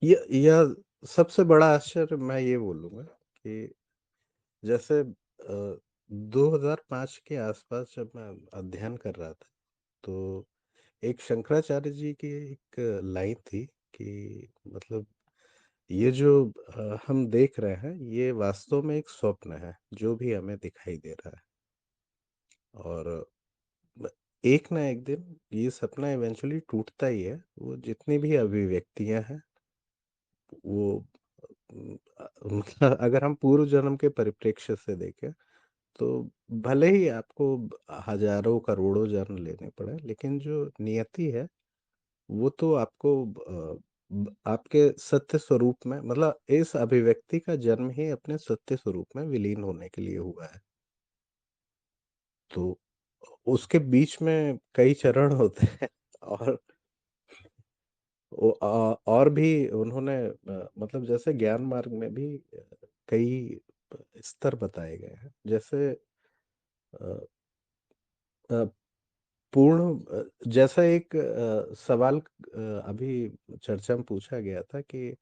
यह सबसे बड़ा आश्चर्य मैं ये बोलूँगा कि जैसे 2005 के आसपास जब मैं अध्ययन कर रहा था, तो एक शंकराचार्य जी की एक लाइन थी कि मतलब ये जो हम देख रहे हैं, ये वास्तव में एक स्वप्न है, जो भी हमें दिखाई दे रहा है। और ब एक ना एक दिन ये सपना इवेंचुअली टूटता ही है। वो जितनी भी अभिव्यक्तियाँ हैं, वो मतलब अगर हम पूर्व जन्म के परिप्रेक्ष्य से देखें, तो भले ही आपको हज़ारों करोड़ों जन्म लेने पड़े, लेकिन जो नियति है, वो तो आपको आपके सत्य स्वरूप में, मतलब इस अभिव्यक्ति का जन्म ही अपने सत्य स्वरूप में विलीन होने के लिए हुआ है। तो उसके बीच में कई चरण होते हैं और और भी उन्होंने मतलब जैसे ज्ञान मार्ग में भी कई स्तर बताए गए हैं। जैसे अ अ, जैसा एक सवाल अभी चर्चा में पूछा गया था कि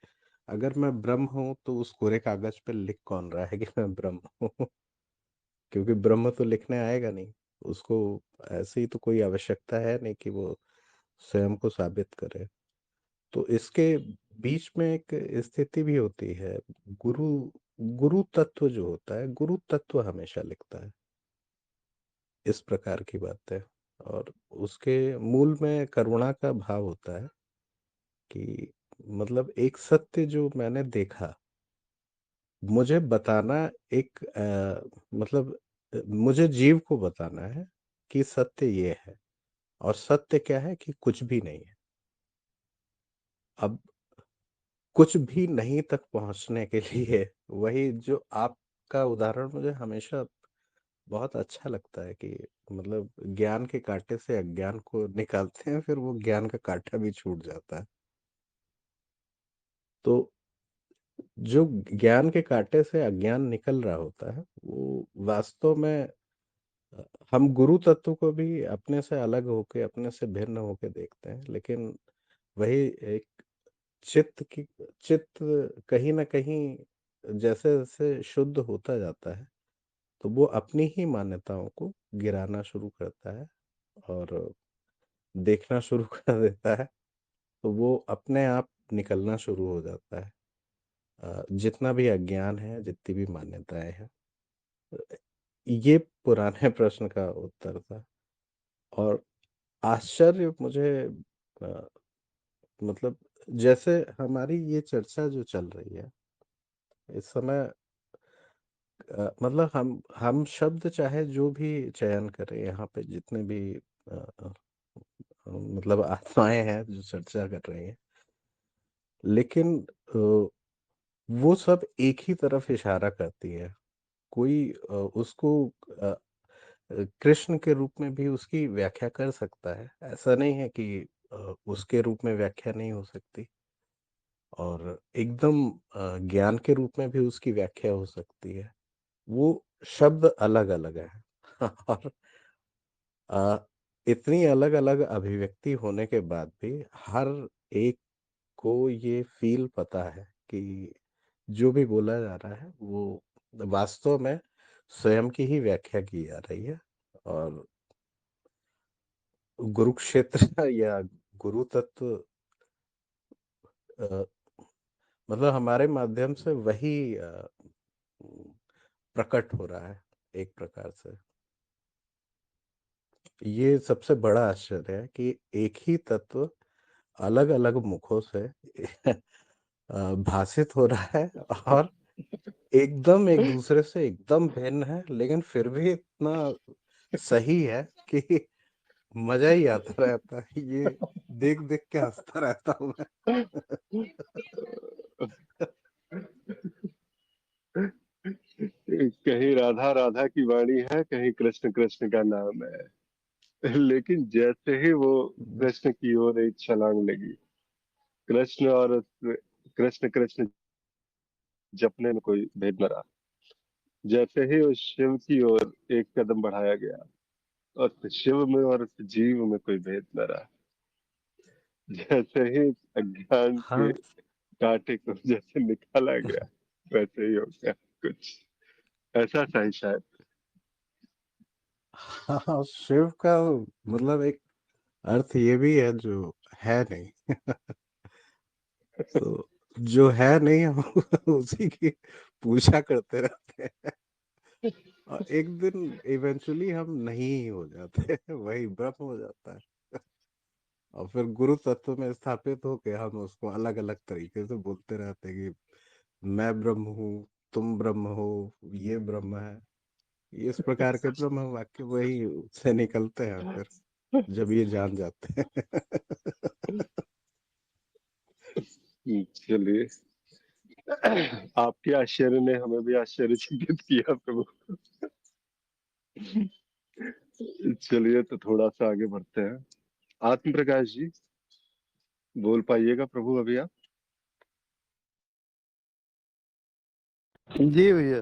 अगर मैं ब्रह्म हूँ, तो उस कोरे कागज पे लिख कौन रहा है कि मैं ब्रह्म हूँ? क्योंकि ब्रह्म तो लिखने आएगा नहीं। उसको ऐसे ही तो कोई आवश्यकता है नहीं कि वो स्वयं को साबित करे। तो इसके बीच में एक स्थिति भी होती है। गुरु गुरु तत्व जो होता है, गुरु तत्व हमेशा लिखता है इस प्रकार की बातें। और उसके मूल में करुणा का भाव होता है कि मतलब एक सत्य जो मैंने देखा, मुझे बताना एक मतलब मुझे जीव को बताना है कि सत्य ये है। और सत्य क्या है कि कुछ भी नहीं है। अब कुछ भी नहीं तक पहुंचने के लिए वही जो आपका उदाहरण मुझे हमेशा बहुत अच्छा लगता है कि मतलब ज्ञान के कांटे से अज्ञान को निकालते हैं, फिर वो ज्ञान का कांटा भी छूट जाता है। तो जो ज्ञान के कांटे से अज्ञान निकल रहा होता है, वो वास्तव में अ, हम गुरु तत्व को भी अपने से अलग होके, अपने से भिन्न होके देखते हैं, लेकिन वही एक चित्त कहीं न कहीं जैसे-जैसे शुद्ध होता जाता है, तो वो अपनी ही मान्यताओं को गिराना शुरू करता है और देखना शुरू कर देता है, तो वो अपने आप निकलना शुरू हो जाता है। जितना भी अज्ञान है, जितनी भी मान्यताएँ हैं। अ, ये पुराने प्रश्न का उत्तर था। और आश्चर्य मुझे अ, मतलब जैसे हमारी ये चर्चा जो चल रही है, इस समय मतलब हम शब्द चाहे जो भी चयन करें, यहाँ पे जितने भी अ अ, मतलब आत्माएँ हैं जो चर्चा कर रही हैं, लेकिन वो सब एक ही तरफ इशारा करती है। कोई उसको कृष्ण के रूप में भी उसकी व्याख्या कर सकता है। ऐसा नहीं है कि उसके रूप में व्याख्या नहीं हो सकती। और एकदम ज्ञान के रूप में भी उसकी व्याख्या हो सकती है। वो शब्द अलग-अलग हैं। और अ, इतनी अलग-अलग अभिव्यक्ति होने के बाद भी हर एक को ये फ़ील पता है कि जो भी बोला जा रहा है, वो वास्तव में स्वयं की ही व्याख्या की जा रही है। और गुरुक्षेत्र या गुरु तत्व अ, मतलब हमारे माध्यम से वही प्रकट हो रहा है एक प्रकार से। ये सबसे बड़ा आश्चर्य है कि एक ही तत्व अलग-अलग मुखों से भाषित हो रहा है और एकदम एक दूसरे से एकदम भिन्न है, लेकिन फिर भी इतना सही है कि मजा ही आता रहता है। ये देख-देख के हँसता रहता हूँ मैं। कहीं राधा राधा की वाणी है, कहीं कृष्ण कृष्ण का नाम है। लेकिन जैसे ही वो कृष्ण की ओर एक छलांग लगी, कृष्ण और कृष्ण कृष्ण जपने में कोई भेद न रहा। जैसे ही उस शिव की ओर एक कदम बढ़ाया गया, और शिव में और जीव में कोई भेद न रहा। जैसे ही अज्ञान के हाँ कांटे को जैसे निकाला गया वैसे ही हो गया, कुछ ऐसा सा ही शायद। हाँ, शिव का मतलब एक अर्थ ये भी है जो है नहीं। तो जो है नहीं हम उसी की पूजा करते रहते हैं और एक दिन इवेंचुअली हम नहीं हो जाते हैं, वही ब्रह्म हो जाता है। और फिर गुरु तत्व में स्थापित होके हम उसको अलग अलग तरीके से बोलते रहते हैं कि मैं ब्रह्म हूँ, तुम ब्रह्म हो, ये ब्रह्म है। इस प्रकार के ब्रह्म वाक्य वही से निकलते हैं फिर जब ये जान जाते हैं। चलिए, आपके आश्चर्य ने हमें भी आश्चर्यचकित किया प्रभु। चलिए तो थोड़ा सा आगे बढ़ते हैं। आत्म प्रकाश जी बोल पाइएगा प्रभु अभी आप? जी भैया,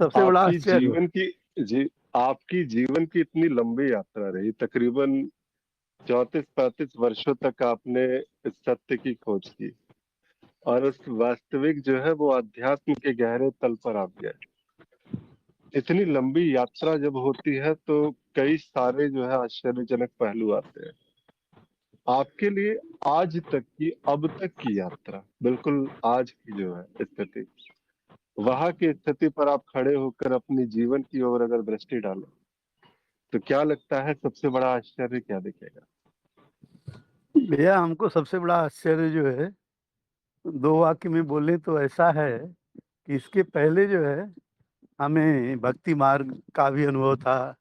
सबसे बड़ा आपकी आश्चर्य। जीवन की जी आपकी जीवन की इतनी लंबी यात्रा रही, तकरीबन 34-35 वर्षों तक आपने इस सत्य की खोज की और उस वास्तविक जो है वो अध्यात्म के गहरे तल पर आप गए। इतनी लंबी यात्रा जब होती है तो कई सारे जो है आश्चर्यजनक पहलू आते हैं। आपके लिए आज तक की, अब तक की यात्रा, बिल्कुल आज की जो है स्थिति, वहां की स्थिति पर आप खड़े होकर अपनी जीवन की ओर अगर दृष्टि डालें तो क्या लगता है सबसे बड़ा आश्चर्य क्या दिखेगा? भैया हमको सबसे बड़ा आश्चर्य जो है, दो वाक्य में बोले तो ऐसा है कि इसके पहले जो है हमें भक्ति मार्ग का भी अनुभव था,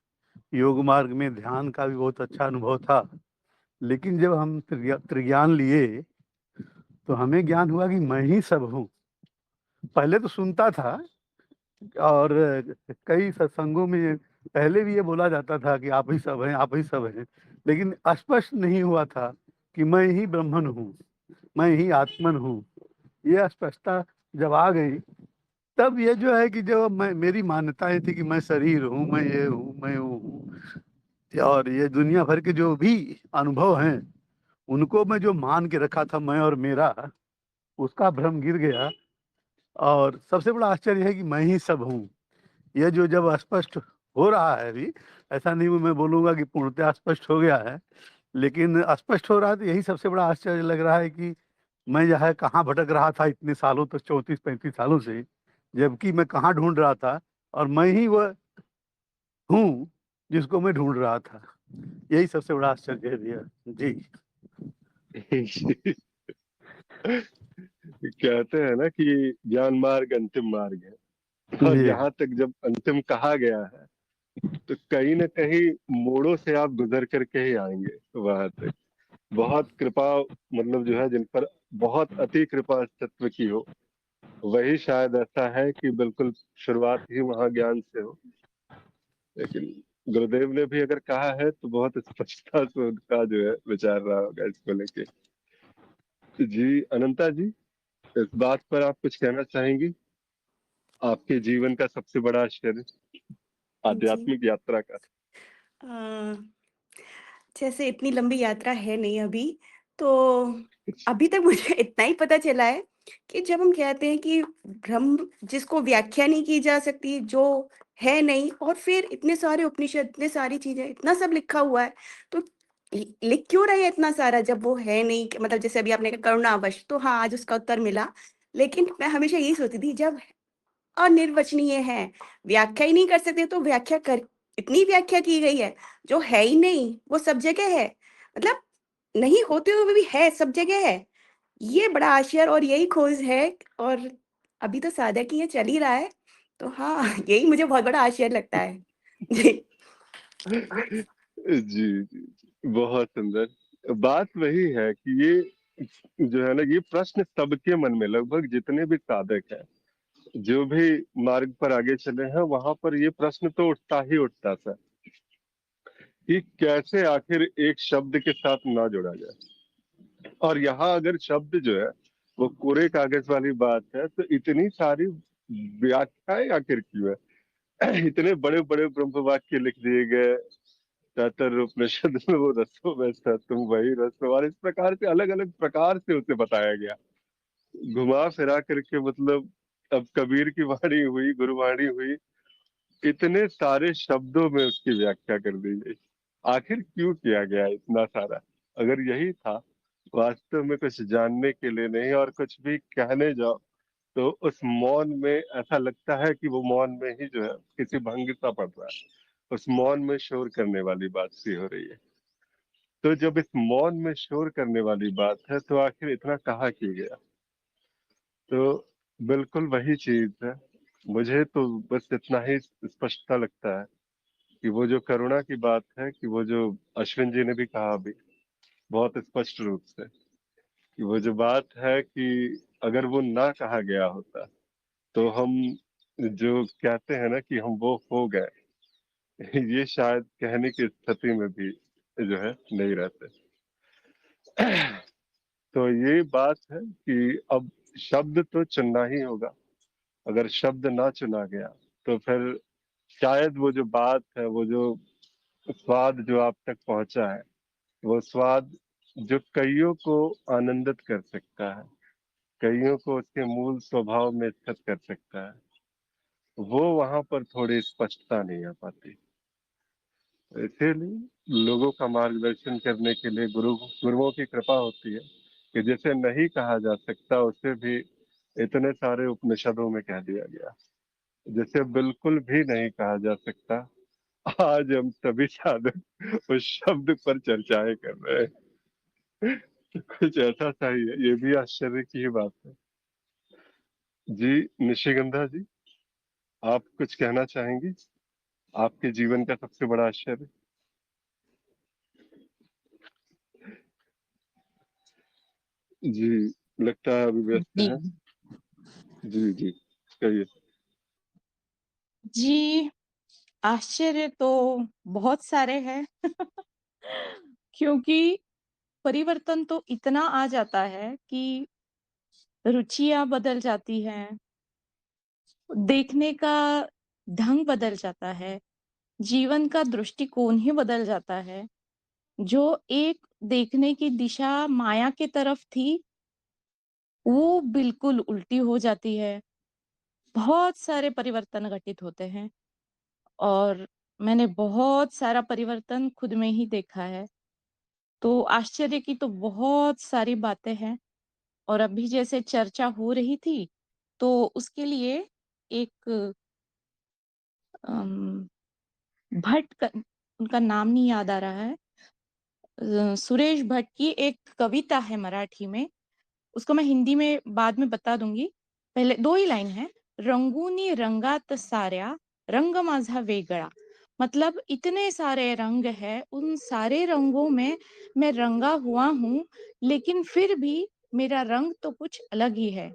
योग मार्ग में ध्यान का भी बहुत अच्छा अनुभव था। लेकिन जब हम त्रिज्ञान लिए तो हमें ज्ञान हुआ कि मैं ही सब हूँ। पहले तो सुनता था और कई सत्संगों में पहले भी ये बोला जाता था कि आप ही सब हैं, आप ही सब हैं, लेकिन स्पष्ट नहीं हुआ था कि मैं ही ब्रह्मन हूँ, मैं ही आत्मन हूँ। ये स्पष्टता जब आ गई तब ये जो है कि जो मैं, मेरी मान्यताएं थी कि मैं शरीर हूँ, मैं ये हूँ, मैं वो हूँ, और ये दुनिया भर के जो भी अनुभव हैं उनको मैं जो मान के रखा था मैं और मेरा, उसका भ्रम गिर गया। और सबसे बड़ा आश्चर्य है कि मैं ही सब हूँ। ये जो जब स्पष्ट हो रहा है अभी, ऐसा नहीं मैं बोलूँगा कि पूर्णतः स्पष्ट हो गया है, लेकिन स्पष्ट हो रहा है तो यही सबसे बड़ा आश्चर्य लग रहा है कि मैं जो है कहाँ भटक रहा था इतने सालों तक, 34-35 सालों से, जबकि मैं कहाँ ढूंढ रहा था और मैं ही वह हूँ जिसको मैं ढूंढ रहा था। यही सबसे बड़ा आश्चर्य है भैया जी। कहते हैं ना कि ज्ञान मार्ग अंतिम मार्ग है, और जी यहाँ तक जब अंतिम कहा गया है तो कहीं ना कहीं मोड़ों से आप गुजर करके ही आएंगे वहां तक। बहुत कृपा, मतलब जो है जिन पर बहुत अति कृपा तत्व की हो, वही शायद ऐसा है कि बिल्कुल शुरुआत ही वहां ज्ञान से हो। लेकिन गुरुदेव ने भी अगर कहा है तो बहुत स्पष्टता से उनका जो है विचार रहा होगा इसको लेके। जी अनंता जी, इस बात पर आप कुछ कहना चाहेंगी? आपके जीवन का सबसे बड़ा आश्चर्य जी। आध्यात्मिक यात्रा का। अ, जैसे इतनी लंबी यात्रा है नहीं अभी, तो अभी तक मुझे इतना ही पता चला है कि जब हम कहते हैं कि ब्रह्म जिसको व्याख्या नहीं की जा सकती, जो है नहीं, और फिर इतने सारे उपनिषद, इतने सारी चीज़ें, इतना सब लिखा हुआ है, तो लिख क्यों रहे हैं इतना सारा जब वो है नहीं? मतलब जैसे अभी आपने कहा करुणावश, तो हाँ, आज उसका उत्तर मिला। लेकिन मैं हमेशा यही सोचती थी, जब अनिर्वचनीय है, व्याख्या ही नहीं कर सकते तो व्याख्या कर, इतनी व्याख्या की गई है, जो है ही नहीं वो सब जगह है, मतलब नहीं होते हुए भी है, सब जगह है। ये बड़ा आश्चर्य और यही खोज है। और अभी तो साधक ही ये चल ही रहा है, तो हाँ, यही मुझे बहुत बड़ा आश्चर्य लगता है। जी। जी जी जी, बहुत सुंदर। बात वही है कि ये जो है ना, ये प्रश्न सबके मन में, लगभग जितने भी साधक हैं, जो भी मार्ग पर आगे चले हैं, वहां पर ये प्रश्न तो उठता ही उठता था कि कैसे आखिर एक शब्द के साथ ना जोड़ा जाए। और यहाँ अगर शब्द जो है वो कोरे कागज वाली बात है तो इतनी सारी व्याख्याएं आखिर क्यों है? इतने बड़े बड़े ब्रह्म वाक्य लिख दिए गए, तैत्तरीय उपनिषद में वो रसों में स्थित तुम वही रस हो, और इस प्रकार से अलग अलग प्रकार से उसे बताया गया, घुमा फिरा करके। मतलब अब कबीर की वाणी हुई, गुरुवाणी हुई, इतने सारे शब्दों में उसकी व्याख्या कर दी गई। आखिर क्यों किया गया इतना सारा? अगर यही था वास्तव में कुछ जानने के लिए नहीं और कुछ भी कहने जाओ तो उस मौन में ऐसा लगता है कि वो मौन में ही जो है किसी भंग सा पड़ रहा है, उस मौन में शोर करने वाली बात सी हो रही है। तो जब इस मौन में शोर करने वाली बात है तो आखिर इतना कहा क्यों गया? तो बिल्कुल वही चीज है। मुझे तो बस इतना ही स्पष्टता लगता है कि वो जो करुणा की बात है, कि वो जो अश्विन जी ने भी कहा अभी बहुत स्पष्ट रूप से, कि वो जो बात है कि अगर वो ना कहा गया होता तो हम जो कहते हैं ना कि हम वो हो गए, ये शायद कहने की स्थिति में भी जो है नहीं रहते। तो ये बात है कि अब शब्द तो चुनना ही होगा। अगर शब्द ना चुना गया तो फिर शायद वो जो बात है, वो जो स्वाद जो आप तक पहुंचा है, वो स्वाद जो कईयों को आनंदित कर सकता है, कईयों को उसके मूल स्वभाव में स्थित कर सकता है, वो वहां पर थोड़ी स्पष्टता नहीं आ पाती। इसीलिए लोगों का मार्गदर्शन करने के लिए गुरुओं की कृपा होती है कि जिसे नहीं कहा जा सकता उसे भी इतने सारे उपनिषदों में कह दिया गया, जिसे बिल्कुल भी नहीं कहा जा सकता आज हम सभी साधक उस शब्द पर चर्चाएं कर रहे हैं। तो कुछ ऐसा सा ही है, ये भी आश्चर्य की ही बात है। जी निशिगंधा जी, आप कुछ कहना चाहेंगी? आपके जीवन का सबसे बड़ा आश्चर्य? जी, लगता है अभी व्यस्त जी हैं। जी जी, कहिए। जी, आश्चर्य तो बहुत सारे हैं। क्योंकि परिवर्तन तो इतना आ जाता है कि रुचियां बदल जाती हैं, देखने का ढंग बदल जाता है, जीवन का दृष्टिकोण ही बदल जाता है। जो एक देखने की दिशा माया की तरफ थी, वो बिल्कुल उल्टी हो जाती है। बहुत सारे परिवर्तन घटित होते हैं और मैंने बहुत सारा परिवर्तन खुद में ही देखा है। तो आश्चर्य की तो बहुत सारी बातें हैं और अभी जैसे चर्चा हो रही थी, तो उसके लिए एक अम, भट्ट उनका नाम नहीं याद आ रहा है। सुरेश भट्ट की एक कविता है मराठी में, उसको मैं हिंदी में बाद में बता दूंगी। पहले 2 ही लाइन है। रंगूनी रंगात साऱ्या, रंग माझा वेगळा। मतलब इतने सारे रंग है, उन सारे रंगों में मैं रंगा हुआ हूँ, लेकिन फिर भी मेरा रंग तो कुछ अलग ही है।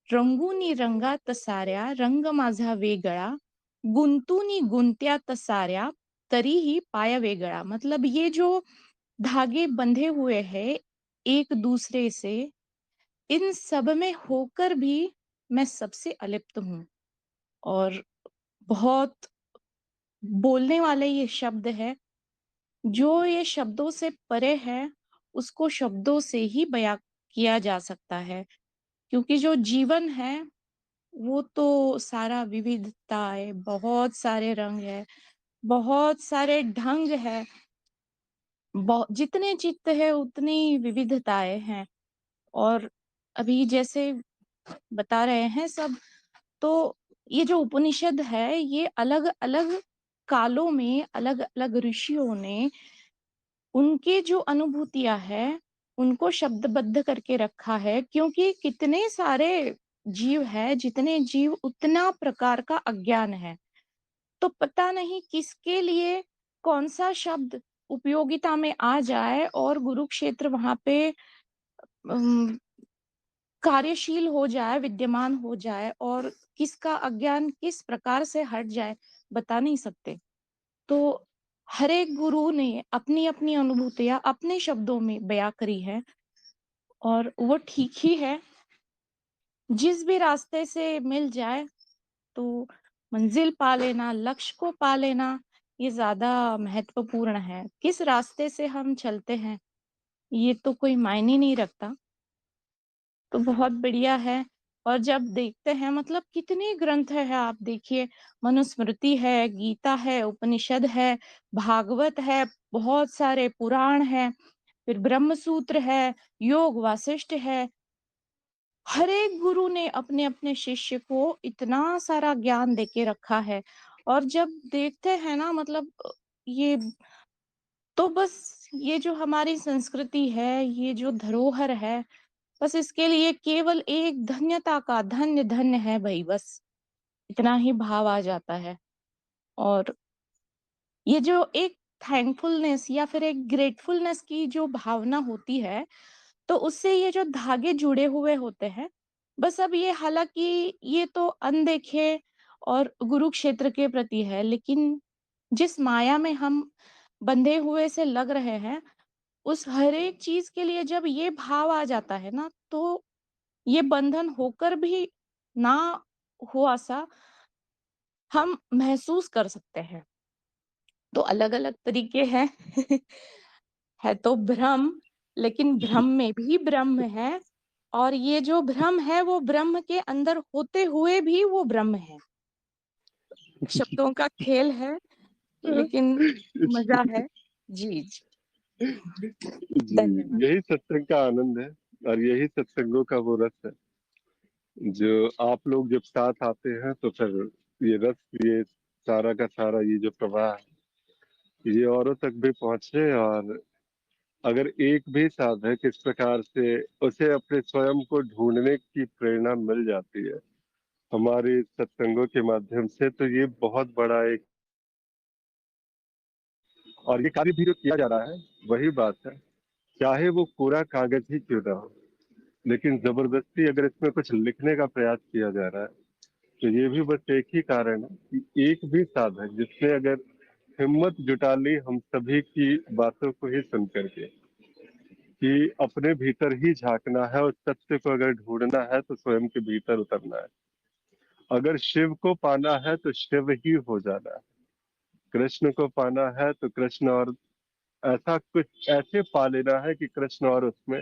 रंगूनी रंगात साऱ्या, रंग माझा वेगळा, गुंतूनी गुंत्यात साऱ्या, तरीही पाया वेगळा। मतलब ये जो धागे बंधे हुए हैं एक दूसरे से, इन सब में होकर भी मैं सबसे अलिप्त हूँ। और बहुत बोलने वाले ये शब्द है, जो ये शब्दों से परे है, उसको शब्दों से ही बयां किया जा सकता है। क्योंकि जो जीवन है, वो तो सारा विविधता है, बहुत सारे रंग है, बहुत सारे ढंग है, जितने चित्त है उतनी विविधताएं हैं। और अभी जैसे बता रहे हैं सब, तो ये जो उपनिषद है, ये अलग-अलग कालों में अलग-अलग ऋषियों ने उनके जो अनुभूतियां है, उनको शब्दबद्ध करके रखा है। क्योंकि कितने सारे जीव है, जितने जीव उतना प्रकार का अज्ञान है। तो पता नहीं किसके लिए कौन सा शब्द उपयोगिता में आ जाए और गुरु क्षेत्र वहां पे अम, कार्यशील हो जाए, विद्यमान हो जाए, और किसका अज्ञान किस प्रकार से हट जाए, बता नहीं सकते। तो हर एक गुरु ने अपनी अपनी अनुभूतियां अपने शब्दों में बयां करी है और वो ठीक ही है। जिस भी रास्ते से मिल जाए तो मंजिल पा लेना, लक्ष्य को पा लेना, ये ज़्यादा महत्वपूर्ण है। किस रास्ते से हम चलते हैं, ये तो कोई मायने नहीं रखता। तो बहुत बढ़िया है। और जब देखते हैं मतलब कितने ग्रंथ हैं आप देखिए, मनुस्मृति है, गीता है, उपनिषद है, भागवत है, बहुत सारे पुराण हैं, फिर ब्रह्मसूत्र है, योग वासिष्ठ है। हर एक गुरु ने अपने-अपने शिष्य को इतना सारा ज्ञान देके रखा है। और जब देखते हैं ना मतलब ये तो बस ये जो हमारी संस्कृति है, ये जो धरोहर है, बस इसके लिए केवल एक धन्यता का धन्य धन्य है भई बस, इतना ही भाव आ जाता है। और ये जो एक थैंकफुलनेस या फिर एक ग्रेटफुलनेस की जो भावना होती है, तो उससे ये जो धागे जुड़े हुए होते हैं, बस अब ये हालाँकि ये तो अनदेखे और गुरु क्षेत्र के प्रति है, लेकिन जिस माया में हम बंधे हुए से लग रहे हैं, उस हर एक चीज़ के लिए जब ये भाव आ जाता है ना, तो ये बंधन होकर भी ना हुआ सा हम महसूस कर सकते हैं। तो अलग-अलग तरीके हैं। है तो भ्रम, लेकिन भ्रम में भी ब्रह्म है। और ये जो भ्रम है वो ब्रह्म के अंदर होते हुए भी वो ब्रह्म है। शब्दों का खेल है, लेकिन मज़ा है। जी, जी। जी, धन्यवाद। यही सत्संग का आनंद है और यही सत्संगों का वो रस है, जो आप लोग जब साथ आते हैं तो फिर ये रस, ये सारा का सारा ये जो प्रवाह है, ये औरों तक भी पहुंचे। और अगर एक भी साधक इस प्रकार से उसे अपने स्वयं को ढूंढने की प्रेरणा मिल जाती है हमारे सत्संगों के माध्यम से, तो ये बहुत बड़ा एक, और ये कार्य भी जो किया जा रहा है वही बात है, चाहे वो कोरा कागज ही क्यों ना हो, लेकिन जबरदस्ती अगर इसमें कुछ लिखने का प्रयास किया जा रहा है, तो ये भी बस एक ही कारण है कि एक भी साधक जिसने अगर हिम्मत जुटा ली हम सभी की बातों को ही सुन करके, कि अपने भीतर ही झांकना है और सत्य को अगर ढूंढना है तो स्वयं के भीतर उतरना है। अगर शिव को पाना है तो शिव ही हो जाना है, कृष्ण को पाना है तो कृष्ण, और ऐसा कुछ ऐसे पा लेना है कि कृष्ण और उसमें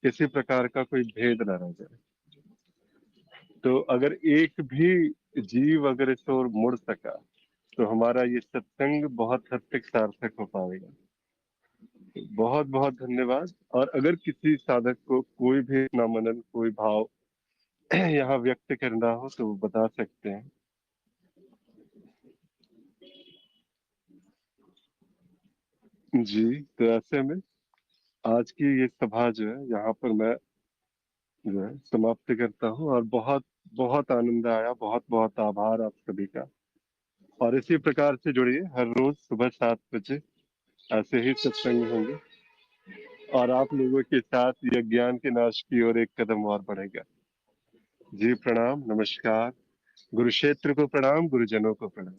किसी प्रकार का कोई भेद न रह जाए। तो अगर एक भी जीव अगर इस ओर मुड़ सका तो हमारा ये सत्संग बहुत हद तक सार्थक हो पाएगा। बहुत बहुत धन्यवाद। और अगर किसी साधक को कोई भी अपना मनन, कोई भाव यहाँ व्यक्त करना हो तो वो बता सकते हैं। जी, तो ऐसे में आज की ये सभा जो है यहाँ पर मैं जो है समाप्त करता हूँ। और बहुत बहुत आनंद आया, बहुत बहुत आभार आप सभी का। और इसी प्रकार से जुड़िए, हर रोज सुबह 7 बजे ऐसे ही सत्संग होंगे और आप लोगों के साथ यह ज्ञान के नाश की ओर एक कदम और बढ़ेगा। जी प्रणाम, नमस्कार। गुरु क्षेत्र को प्रणाम, गुरुजनों को प्रणाम।